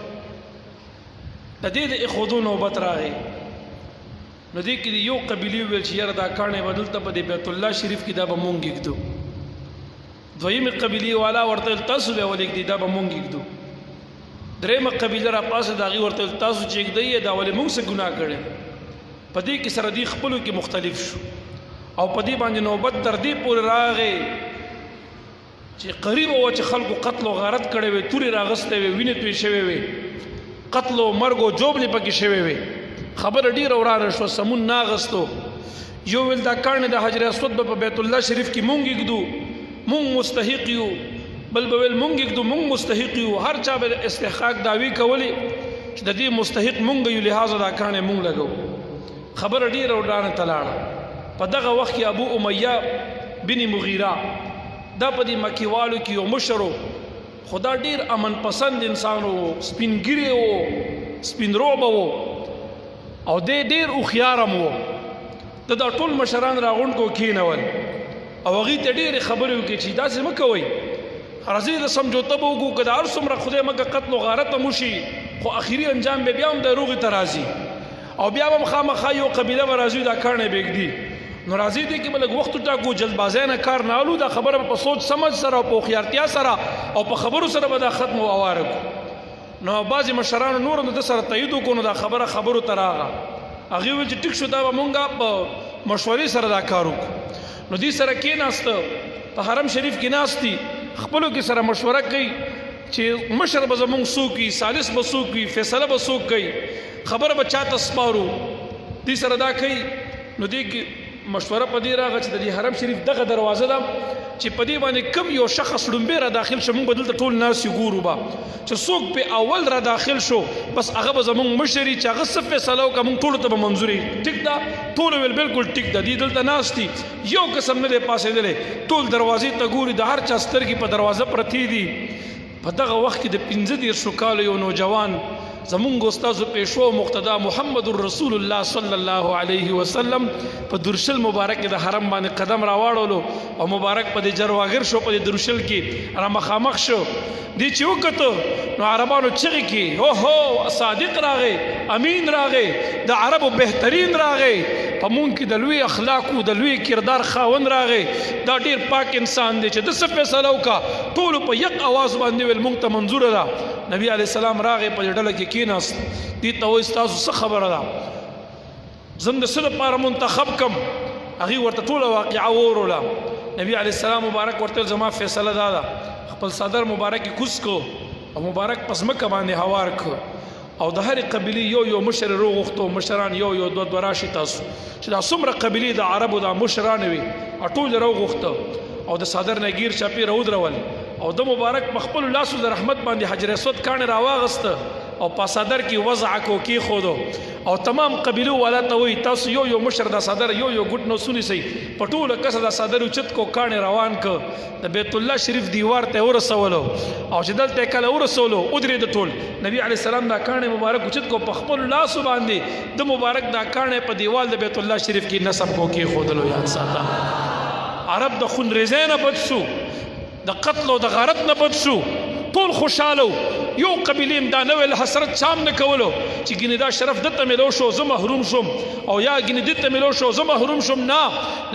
د دې د ایښودو نوبت راغی نو دې کې یو قبیلې وویل چې یاره دا کاڼی به دلته په دې بیت الله شریف کې دا به مونږ ږدو دویمې قبیلې والا ورته ویل تاسو بیا ولې ږدئ دا به مونږ ږدو درېیمه قبیله را پاسه د هغې ورته ویل تاسو چې ږدئ یې دا ولې مونږ څه ګناه کړی په دې کې سره دوی خپلو کې مختلف شو او په دې باندې نوبت تر دې پورې راغی چې قریب و چې خلکو قتل و غارت کړی وي تورې راغستی وي وینې توی شوې وي قتل و مرګ و جوبلې پکې شوې وي خبره ډېره ورانه شوه سمون ناغستو یو ویل دا کاڼې د حجر اسود به په بیت الله شریف کې مونږ ږدو مونږ مستحق یو بل به ویل مونږ ږدو مونږ مستحق یو هر چا به استحقاق دعوی کولې چې د دې مستحق مونږ یو لحاظه دا کاڼې مونږ لګو خبره ډېره ورانه ته لاړه په دغه وخت کې ابو امیه بن مغیره دا په دې مکیوالو کې یو مشر و خدا ډېر امن پسند انسان و سپین ګیری و سپین روبه و او دی ډېر هوښیار هم و د دا ټول مشران راغونډ کو کېنول او هغې ته ډېرې خبرې وکړې چې داسې مه کوئ راځئ د سمجوته به وکړو که د هر څومره خدای مکه قتل و غارت هم وشي خو اخري انجام به بیا هم د روغې ته راځي او بیا به هم خامخا یو قبیله به راځي دا کاڼی به ږدي نو راځي دې کې بلګ وخت ټاکو جلدبازۍ نه کار نه الو دا خبره په سوچ سمجھ سره او په هوښیارتیا سره او په خبرو سره به دا ختم او اواره کړو نو بعضې مشرانو نور نو د سره تایید وکړو نو دا خبرو ته راغله هغې ویل چې ټیک شو دا به مونږ په مشورې سره دا کار وکړو نو دې سره کېناسته په حرم شریف کې ناست دي خپلو کې سره مشوره کوي چې مشر به زمونږ څوک وي ثالث به څوک وي فیصله به څوک کوي خبره به چاته سپارو دې سره دا کوي نو دې کې مشوره په دې راغله چې د دې حرم شریف دغه دروازه ده چې په دې باندې کم یو شخص لومبې را داخل شو موږ به دلته ټول ناس یو ګورو به چې څوک په اول را داخل شو بس هغه به زمونږ مشر چې هغه څه فیصله وکړه موږ ټولو ته به منظوري ټیک ده ټول ویل بالکل ټیک ده دې دلته ناست دي یو قسم نه دی پاسېدلی ټول دروازې ته ګوري د هر چا سترګې په دروازه پرتې دي په دغه وخت کې د 15 کالو یو نوجوان زمونږ استاد پیشو مقتدا محمد رسول الله صلی الله علیه وسلم په درشل مبارک د حرم باندې قدم راواړولو او مبارک په دې جرواګر شو په دې درشل کې را مخامخ شو دی چې وکړو نو عربانو چغې کې اوهو صادق راغی امین راغی د عربو بهترین راغی په مونږ کې د لوی اخلاقو د لوی کردار خاوند راغی دا ډیر پاک انسان دی چې د څه فیصله وکړه ټولو په یک اواز باندې ویل مونږ ته منظوره ده نبی علیه السلام راغی په ډله کې کېناست دې ته وایي ستاسو څه خبره ده زه د څه لپاره منتخب کم هغې ورته ټوله واقعه ووروله نبی علیه السلام مبارک ورته زما فیصله دا ده خپل صدر مبارک یې کوز کړو او مبارک په ځمکه باندې هوار کړو او د هرې قبیلې یو مشر راوغوښتو مشران یو دوه راشي تاسو چې دا څومره قبیلې د عربو دا مشران وي ټول یې راوغوښته او د صدر نه ګیر چاپې راودرول او د مبارک په خپلو لاسو د رحمت باندې حجر اسود کاڼې راواغسته او په صدر کې وضع کو کېښودو او تمام قبیلو والا ته وایي تاسو یو مشر دا صدر یو ګوټ نو ونیسئ په ټوله کسه دا صدر اوچت کو کاڼې روان که د بیت الله شریف دیوار ته ورسولو او چې دلته یې کله ورسولو ودرېد ټول نبي علیه السلام دا کاڼې مبارک اوچت کو په خپلو لاسو باندې د مبارک دا کاڼې په دیوال د بیت الله شریف کې نصب کو کېښودلو یاد ساته عرب د خونریزۍ نه بد شو د قتل او د غارت نه بد شو ټول خوشحاله یو قبیلې دا نه ویل حسرت چام نه کولو چې ګینې دا شرف دته میلو شو زه محروم شم او یا ګینې دته میلو شو زه محروم شم نه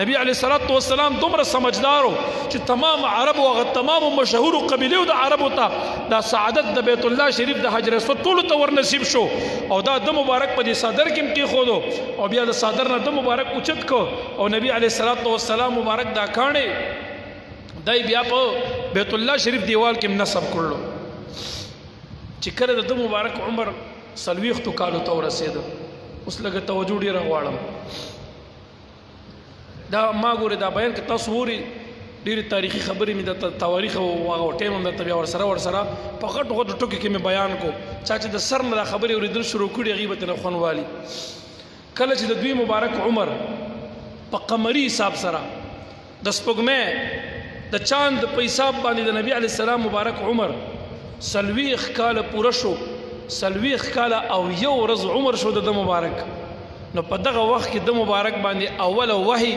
نبی علیه الصلاة والسلام دومره سمجدارو چې تمام عرب او هغه تمامو مشهورو قبیلو د عربو ته دا سعادت د بیت الله شریف د حجر اسود ټولو ته ورنصیب شو او دا د مبارک په دې صدر کې هم کېښودو او بیا د صدر نه د مبارک اوچت کو او نبی علیه الصلاة والسلام مبارک دا کاڼې دای بیا په بیت الله شریف دیوال کې نصب کړلو چې کله د مبارک عمر 40 کالو ته ورسېده اوس لږه توجه ډېره غواړم دا ما ګورې دا بیان کې تاسو ووري ډېرې تاریخي خبرې مې د تواریخ او هغه ټایم هم درته بیا ورسره په غټو غټو ټکو کې مې بیان کو چا چې د سر نه دا خبرې اورېدل شروع کړي هغې به ترې خوند والي کله چې د دوی مبارک عمر په قمري حساب سره د سپوږمۍ د چاند په حساب باندې د نبی علیه السلام مبارک عمر 40 کاله پوره شو 40 کاله او یو ورځ عمر شو د مبارک نو په دغه وخت کې د مبارک باندې اوله وحی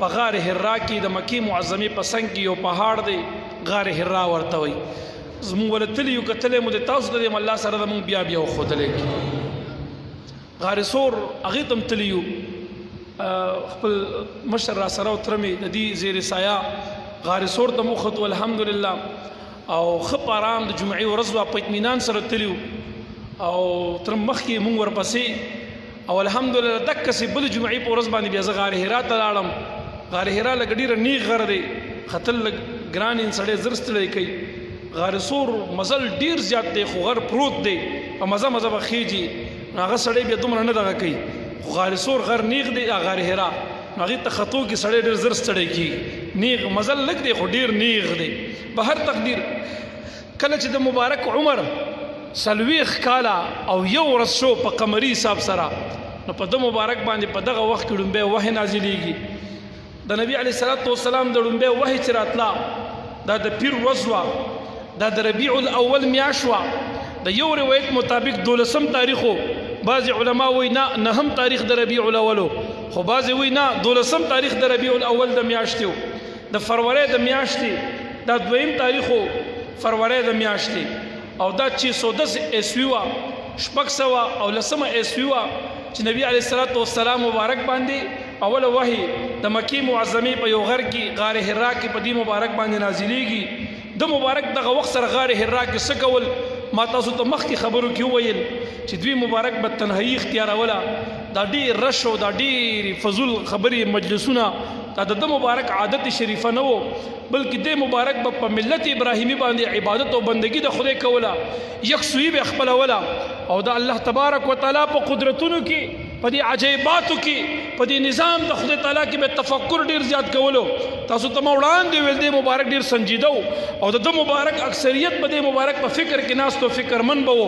په غار حرا کې د مکی معظمې په څنګ کې یو پهاړ دی غار حرا ورته وایي زموږ ولتلی یو کتلی مو د تاسو ته د الله سره زموږ بیا وښودلی غار سور هغې ته هم تلي یو خپل مشر را سره او تره مې د دې زیر سایه غار سور ته مخت والحمدلله او ښه په ارام د جمعې ورځ وه په اطمینان سره تلي او تر مخکې مونږ ورپسې او الحمدلله دقسې بل جمعې په ورځ باندې بیا زه غار حرا ته لاړم غار حرا لږ ډېره نیغ غر دی ختل لږ ګران سړی زر ستړی کوي غار سور مزل ډېر زیات دی خو غر پروت دی په مزه مزه به خیجي هغه سړی بیا دومره نه دغه کوي خو غار سور غر نیغ دی غار حرا هغې ته خطو کې سړی ډېر زر ستړی کېږي نیغ مزل لږ دی خو ډېر نیغ دی به هر تقدیر کله چې د مبارک عمر 40 کاله او یو ورځ شو په قمري حساب سره نو په د مبارک باندې په دغه وخت کې لومبی وحی نازلېږي د نبي علیه الصلاة والسلام د لومبی وحی چې راتله دا د پیر ورځ وه دا د ربیع الاول میاشت وه د یو روایت مطابق 12 تاریخو بعض علما وی نه 9 تاریخ د ربیع الاولو خو بعض وی نه 12 تاریخ د ربیع الاول د میاشتې د فروری د میاشتې دا 2 تاریخو فروری د میاشتې او دا 610 عیسوي وه 600 او 10 عیسوي وه چې نبی علیه الصلاة والسلام مبارک باندې اول وحی د مکی معظمه په یو غر کې غار حرا کې په دې مبارک باندې نازلېږي د مبارک دغه وخت سره غار حرا کې څه کول ما تاسو ته مخکې خبرو کې وویل چې دوی مبارک به تنهایی اختیاروله دا ډېر رش او دا ډېرې فضول خبرې مجلسونه دا د مبارک عادت شریفه نه وو بلکې د مبارک به په ملت ابراهیمی باندې عبادت او بندگی د خدای کوله یکسویی به خپلوله او د الله تبارک وتعالی په قدرتونو کې په دې عجایباتو کې په دې نظام د خدای تعالی کې به تفکر ډیر زیات کولو تاسو ته وړاندې ویل دی مبارک ډیر سنجیده او د مبارک اکثریت په دې مبارک په فکر کې ناستو فکرمن به وو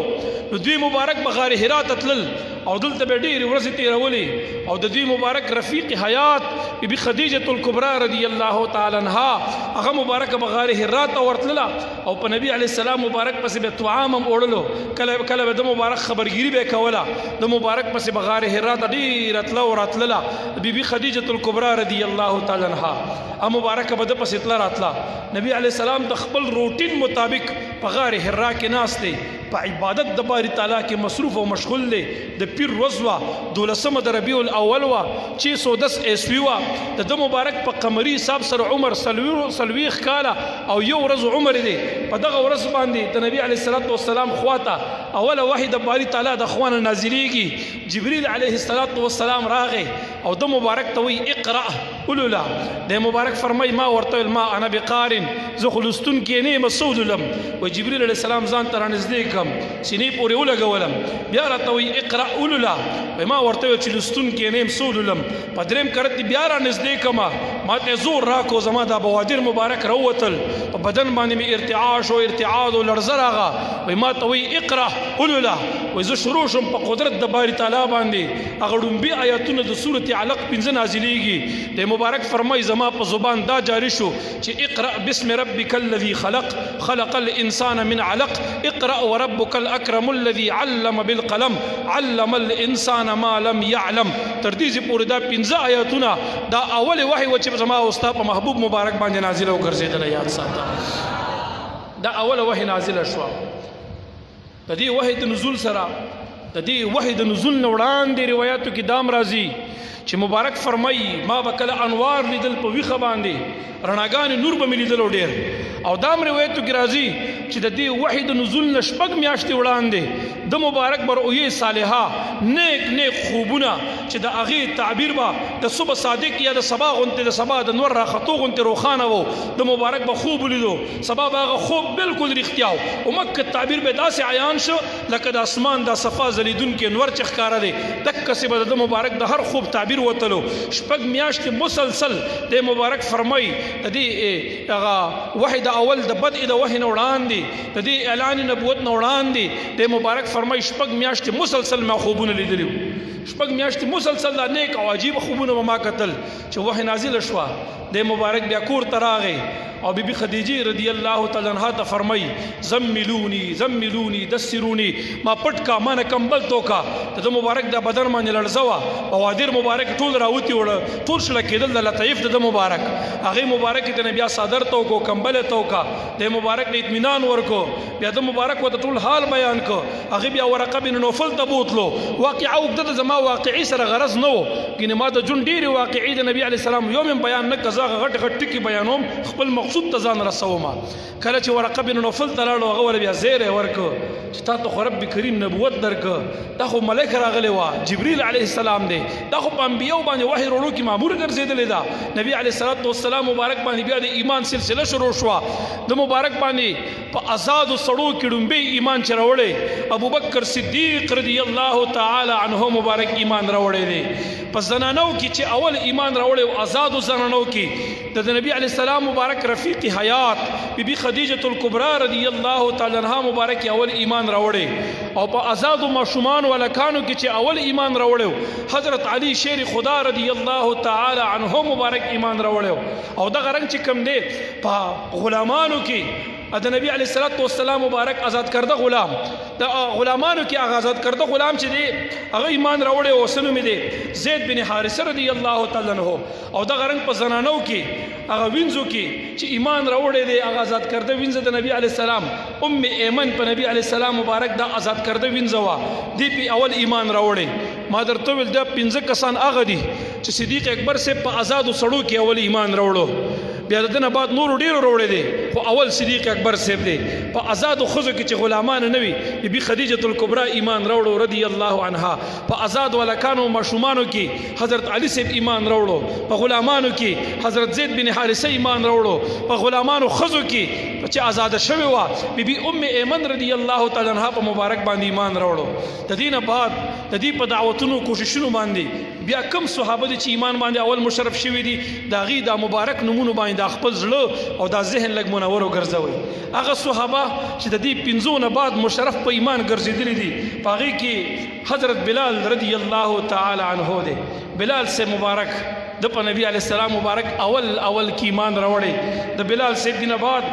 نو دوی مبارک به غار حرا ته تلل او دلته به ډېرې ورځې تېرولې او د دوی مبارک رفیق حیات بی خدیجة الکبرى رضی الله تعالی عنها هغه مبارک به غار حرا ته ورتلله او په نبی علیه السلام مبارک پسې به طعام هم وړلو کله کله به د مبارک خبرګیري به کوله د مبارک پسې به غار حرا ته ډېره تله ورتلله بی خدیجة الکبرى رضی الله تعالی عنها مبارک به د پسې تله راتله نبی علیه السلام د خپل روټین مطابق په غار حرا کې ناست دی په عبادت د باری تعالی کې مصروف او مشغول دی د پیر ورځ وه 12 د ربیع الاول وه 610 عیسوي وه د مبارک په قمري حساب سره عمر 40 کاله او یو ورځ عمر دی په دغه ورځ باندې د نبی علیه الصلاة والسلام خواته اوله وحی د باری تعالی د خوانه نازلیږي جبریل علیه الصلاة والسلام راغی او د مبارک ته وی اقرأ ولولا د مبارک فرمای ما ورته ما انا بقارن زه خلستون کې نه مسعود لم و جبريل عليه السلام ځان تر نږدې کم سینې پورې ولګولم بیا راته وی اقرا ولولا ما ورته چې لستون کې نه مسعود لم په دریم کرت بیا را نږدې کما ماته زور راکو زما د بوادر مبارک راوتل په بدن باندې می ارتعاش او ارتعاد او لړزراغه وای ما ته وی اقرا ولولا و زه شروع شم په قدرت د باری تعالی باندې هغه ډومبي آیاتونه د سورته علق 15 نازلېږي د مبارک فرمای زما په زبان دا جاری شو چې اقرا بسم ربک الذي خلق الانسان من علق اقرا وربك الاكرم الذي علم بالقلم علم الانسان ما لم يعلم تر دې پورې دا 15 آیاتونه دا اول وحی و چې زما او استاد محبوب مبارک باندې نازل او ګرځیدل یاد ساته دا اول وحی نازل شو د دې وحی د نزول سره د دې وحی د نزول وړاندې روایتو کې دام راځي چې مبارک فرمایي ما به کله انوار لیدل په ویخه باندې رڼاګانې نور به مې لیدلو ډېر او دام روایتو کې راځي چې د دې وحی د نزول نه شپږ میاشتې وړاندې د مبارک به رؤیې صالحه نیک خوبونه چې د هغې تعبیر به د صبح صادق یا د سبا غوندې د سبا د نور راختو غوندې روښانه و د مبارک به خوب ولیدو سبا به هغه خوب بالکل رښتیا و او مکه تعبیر به داسې عیان شو لکه د اسمان دا صفا ځلیدونکې نور چې ښکاره دی دقسې به د مبارک د هر خوب تعبیر وتلو شپږ میاشتې مسلسل د مبارک فرمایي د دې هغه وحی د اول د بدء د وحی نه وړاندې د دې اعلان نبوت نه وړاندې د مبارک فرمایي شپږ میاشتې مسلسل ما خوبونه لیدلي شپږ میاشتې مسلسل دا نیک او عجیب خوبونه به ما کتل چې وحی نازله شوه د مبارک بیا کور ته راغی او بیبي خدیجه رضی الله تعالی عنها ته فرمایي زملونی دسرونی ما پټ کا ما نه کمبل توکا د مبارک د بدن باندې لړزوه بوادر مبارک ټول راوتی وړه ټول شل کېدل د لطیف د مبارک هغه مبارک ته بیا صادر توکو کمبل توکا د مبارک د اطمینان ورکو بیا د مبارک وته ټول حال بیان کو هغه بیا ورقه بن نوفل ته بوتلو واقعا وګد زما واقعي سره غرض نه و کینه ما د جون ډیره واقعي د نبی علی السلام یوم بیان نه کزا غټ ټکی بیانوم خپل مقصود ته ځان رسومه کله چې ورقه بن نوفل ته لاړو هغه ول بیا زیره ورکو چې تاسو خو رب کریم نبوت درکه دا خو ملائکه راغلی و جبريل علیه السلام دی دا خو په انبیو باندې وحی ورو کې مامور ګرځیدل دا نبی علیه الصلاۃ والسلام مبارک باندې بیا د ایمان سلسله شروع شو د مبارک باندې په آزاد سړو کې ډومبي ایمان چروړې ابوبکر صدیق رضی الله تعالی عنه مبارک ایمان راوړې دی په زنانو کې چې اول ایمان راوړې او آزاد زنانو کې د نبی علیه السلام مبارک رفیق حیات بیبي خدیجة الکبرى رضی الله تعالی عنها مبارک اول ایمان راوړې او په آزاد ماشومان ولکانو کې چې اول ایمان راوړې حضرت علی شیر خدا رضی الله تعالی عنه مبارک ایمان راوړې او دغه رنګ چې کم دی په غلامانو کې د نبی علیه الصلاۃ والسلام مبارک آزاد کرده غلام د غلامانو کې هغه آزاد کرده غلام چې دی هغه ایمان راوړی او سنو می دی زید بن حارثه رضی الله تعالی عنہ او دغه رنګ په زنانو کې هغه وینځو کې چې ایمان راوړی دی هغه آزاد کرده وینځه د نبی علیه السلام ایمن په نبی علیه السلام مبارک دا آزاد کرده وینځه وا دی په اول ایمان راوړی ما درته ویل دا 15 کسان هغه دي چې صدیق اکبر صاحب په آزادو سړو کې اول ایمان راوړو بیا د دنه بعد نور ډیرو راوړی دی خو اول صدیق اکبر صاحب دی په آزادو ښځو کې چې غلامان نه وي بی بی خدیجة الکبرا ایمان راوړو رضی الله عنها په آزاد ولکانو ماشومانو کې حضرت علی صاحب ایمان راوړو په غلامانو کې حضرت زید بن حارثه ایمان راوړو په غلامانو ښځو کې چې آزاد شوی وه بی بی ام ایمن رضی الله تعالی عنها په مبارک باندې ایمان راوړو د دې نه بعد د دې په دعوتونو کوششونو باندې بیا کم صحابه دي چې ایمان باندې اول مشرف شوي دي د هغې دا مبارک نومونو باندې دا خپل زړه او دا ذهن لږ منور وګرځوئ هغه صحابه چې د دې پنځو نه بعد مشرف په ایمان ګرځېدلي دي په هغې کې حضرت بلال رضی الله تعالی عنه دی بلال سے مبارک د په نبی علیہ السلام مبارک اول کی ایمان راوړی د بلال صاحب دینه بعد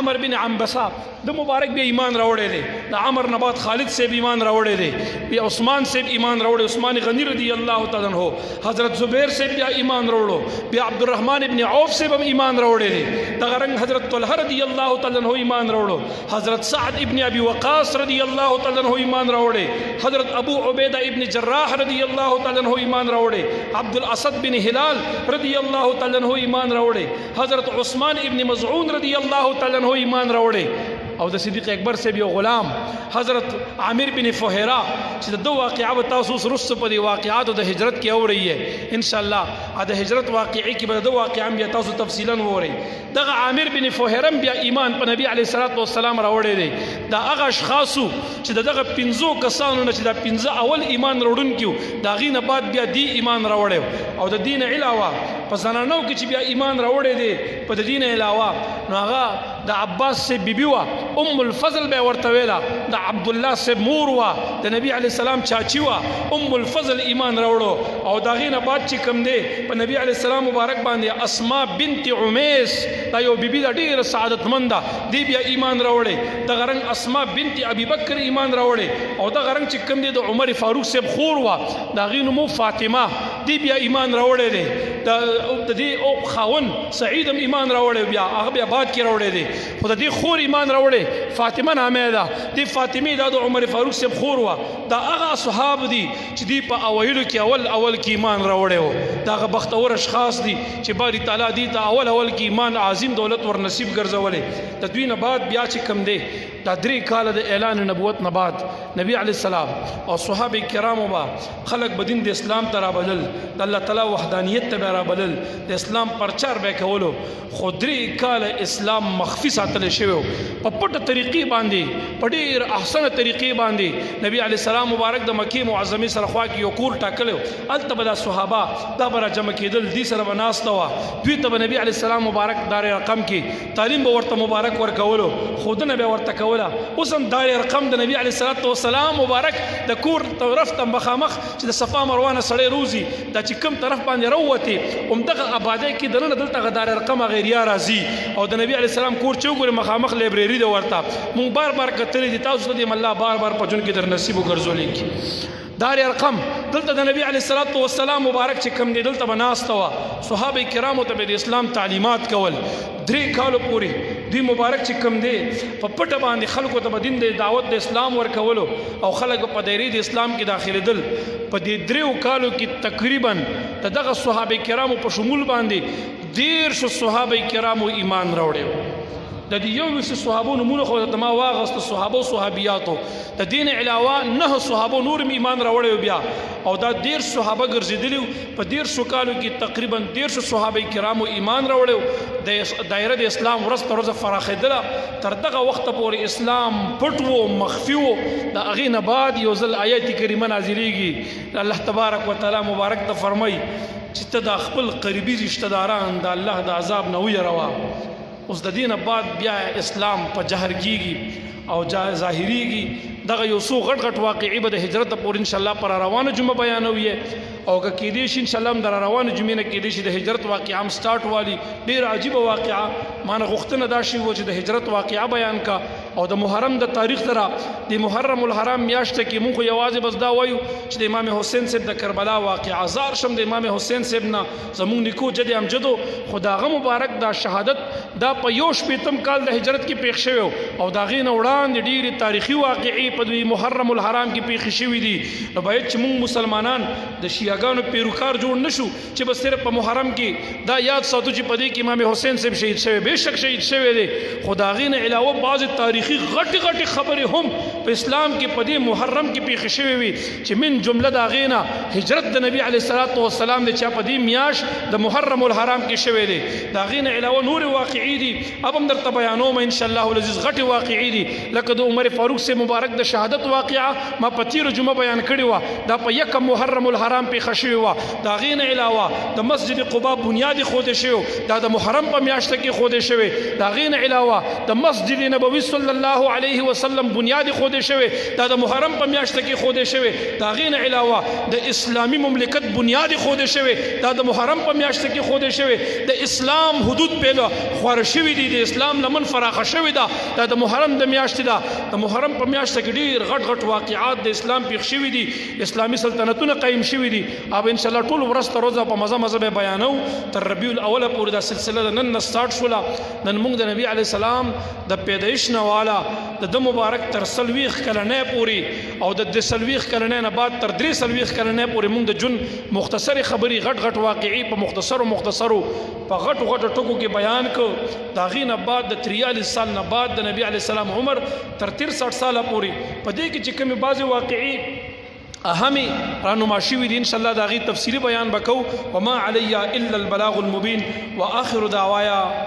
عمر بن عنبسه د مبارک بیا ایمان راوړی دی د عمر نه بعد خالد صاحب ایمان راوړی دی بیا عثمان صاحب ایمان راوړی عثمان غنی رضی الله تعالی عنہ حضرت زبیر صاحب بیا ایمان راوړو بیا عبدالرحمن ابن عوف صاحب هم ایمان راوړی دی دغه رنګ حضرت طلحه رضی الله تعالی عنہ ایمان راوړو حضرت سعد ابن ابي وقاص رضی الله تعالی عنہ ایمان راوړی حضرت ابو عبیدہ ابن جراح رضی الله تعالی عنہ ایمان راوړی عبدالاسد بن هلال رضی الله تعالی عنہ ایمان راوړی حضرت عثمان ابن مزعون رضی الله تعالی عنہ ایمان راوړی او د صدیق اکبر صاحب یو غلام حضرت عامر بن فهیرا چې د دو واقعه به تاسو اوس رسو په دې واقعاتو د هجرت کې اورئ یې انشاءالله د هجرت واقعې کې به د واقعه بیا تاسو تفصیلا وورئ دغه عامر بن فهیرا بیا ایمان په نبی علیه الصلاة والسلام راوړی دی دا هغه اشخاصو چې دغه پنځو کسانو نه چې دا پنځه اول ایمان راوړونکي د هغې نه بعد بیا دی ایمان راوړی او د دین علاوه په زنانو کې چې بیا ایمان راوړی دی په د دین علاوه نو هغه د عباس صاحب بیبي وه ام الفضل به ورته ویله د عبدالله صاحب مور وه د نبی علیه السلام چاچی وه ام الفضل ایمان راوړو او د هغې نه بعد چې کوم دی په نبی علیه السلام مبارک باندې اسما بنت عمیس دا یو بیبي ده ډېره سعادتمند ده دی بیا ایمان راوړی دغه رنګ اسما بنت ابي بکر ایمان راوړی او دغه رنګ چې کوم دی د عمر فاروق صاحب خور وه د هغې نوم فاطمه دی بیا ایمان راوړی دی د دې خاون سعید هم ایمان راوړی بیا هغه بیا بعد کې راوړی دی خو د دې خور ایمان راوړی فاطمه نامه ده دې فاطمې دا د عمر فاروق صاحب خور وه دا هغه اصحاب دي چې دوی په اوایلو کې اول کې ایمان راوړی و دا هغه بختور اشخاص دي چې باری تعالی دوی ته اول کې ایمان عظیم دولت ور نصیب ګرځولی د دوی نه بعد بیا چې کوم دی دا 3 کاله د اعلان نبوت نه بعد نبی علیه السلام او صحابه کرامو به خلق بدین د اسلام ته رابلل د الله تعالی وحدانیت ته رابلل د اسلام پرچار به کولو خو 3 کاله اسلام مخفي ساتل شوی په پټه طریقې باندې په ډېر احسنه طریقې باندې نبی علیه السلام مبارک د مکې معظمې سره خوا کې یو کور ټاکلی هلته به دا صحابه دا به را جمع کېدل دوی سره به ناسته وه دوی ته به نبی علیه السلام مبارک دار رقم کې تعلیم به ورته مبارک ورکولو ښودنه به ورته کوله اوس هم دار رقم د نبی علیه الصلاة والسلام مبارک د کور طرف ته مخامخ چې د صفا مروانه سړی روزي دا چې کوم طرف باندې راووتې همدغه آبادۍ کې دننه دلته دار رقم غیریا راځي او د نبی علیه السلام کور چې وګورې مخامخ لایبرري ده ورته مونږ بار بار کتلی دي تاسو ته دې الله بار بار په ژوند کې در نصیب وګرځولی کړي دار ارقم دلته د نبی علیه الصلاة والسلام مبارک چې کوم دی دلته به ناسته وه صحابه کرامو ته به د اسلام تعلیمات کول 3 کالو پورې دوی مبارک چې کوم دی په پټه باندې خلکو ته به دین د دعوت د اسلام ورکولو او خلک په دایرې د اسلام کې داخلېدل په دې 3 کالو کې تقریبا د دغه صحابه کرامو په شمول باندې 10 صحابه کرامو ایمان راوړی د دې یو ویسه صحابو نمونه خو ته ما واغسته صحابو صحابیاتو د دین علاوه 9 صحابو نور ایمان راوړی بیا او دا 10 صحابه ګرځېدلي په 10 کالو کې تقریبا 10 صحابه کرامو ایمان راوړی د دایره د اسلام ورځ تر ورځې پراخېدله تر دغه وخته پورې اسلام پټ و مخفي و د هغې نه بعد یو ځل آیت کریمه نازلېږي الله تبارک وتعالی مبارک ته فرمایي چې ته د خپل قریبي رشته داران د الله د عذاب نه ویروه اوس د دې نه بعد بیا اسلام په جهر کېږي او ظاهریږي دغه یو څو غټ غټ واقعې به د هجرت پورې انشاءالله پر روانه جمعه بیانوي او که کېدی شي انشاءالله هم در روانه جمعې نه کېدی شي د هجرت واقعه هم سټارټ والي ډېره عجیبه واقعه ما نه غوښتنه دا شوې وه چې د هجرت واقعه بیان کا او د محرم د تاریخ سره د محرم الحرام میاشته کې مونږ خو یوازې بس دا وایو چې د امام حسین صاحب د کربلا واقعه زار شم د امام حسین صاحب نه زمونږ نیکو جد امجدو خو د هغه مبارک دا شهادت دا په 1 کال د هجرت کې پیښ شوی او دا غي نه وړاندې ډېری تاریخي واقعي په محرم الحرام کې پیښ شوی دي. نو باید چې موږ مسلمانان د شیعاګانو پیروکار جوړ نشو چې بس صرف په محرم کې دا یاد ساتو چې په دې کې امام حسین صاحب شهید شوی، بهشک شهید شوی دی، خو د هغې نه علاوه بعضې تاریخي غټې خبرې هم په اسلام کې په دې محرم کې پیښې شوې وي چې من جمله د هغې نه هجرت د نبي علیه الصلاة والسلام دی چې په دې میاشت د محرم الحرام کې شوی دی. د هغې نه علاوه نورې واقعي دي، اب هم درته بیانوم انشاءالله العزیز. غټې واقعي دي لکه د عمر فاروق سے مبارک د شهادت واقعه ما په تیره جمعه بیان کړې وه، دا په 1 محرم الحرام پیښه شوې وه. د هغې نه علاوه د مسجد قبا بنیاد ایښودی شوی، دا د محرم په میاشت کې ایښودی شوی. د هغې نه علاوه د مسجد نبوي صلی الله علیه وسلم بنیاد ایښودی شوی، دا د محرم په میاشت کې ایښودی شوی. د هغې نه علاوه د اسلامي مملکت بنیاد ایښودی شوی، دا د محرم په میاشت کې ایښودی شوی. د اسلام حدود پیله خواره شوي دي، د اسلام لمن فراخه شوې ده، دا د محرم د میاشتې ده. د محرم په میاشت کې ډېر غټ واقعات د اسلام پیښ شوي دي، اسلامي سلطنتونه قایم شوي دي. اب انشاءالله ټول ورځ تر ورځه په مزه به بیانو تر ربیع الاول پورې دا سلسله د نن نه سټارټ شوله. نن موږ د نبي علیه السلام د پیدایش نه والا د مبارک تر 40 کلنۍ پورې او د 40 کلنۍ نه بعد تر 43 کلنۍ پورې موږ د جون مختصرې خبرې غټ واقعي په مختصرو په غټو ټکو کې بیان کړ. د هغې نه بعد د 43 سال نه بعد د نبي علیه السلام عمر تر 63 ساله پورې په دې کې چې کومې بعضې واقعي اهمی رانما شوي دي انشاءالله د هغې تفصیلي بیان به کوو. وما علی الا البلاغ المبین واخر دعوایا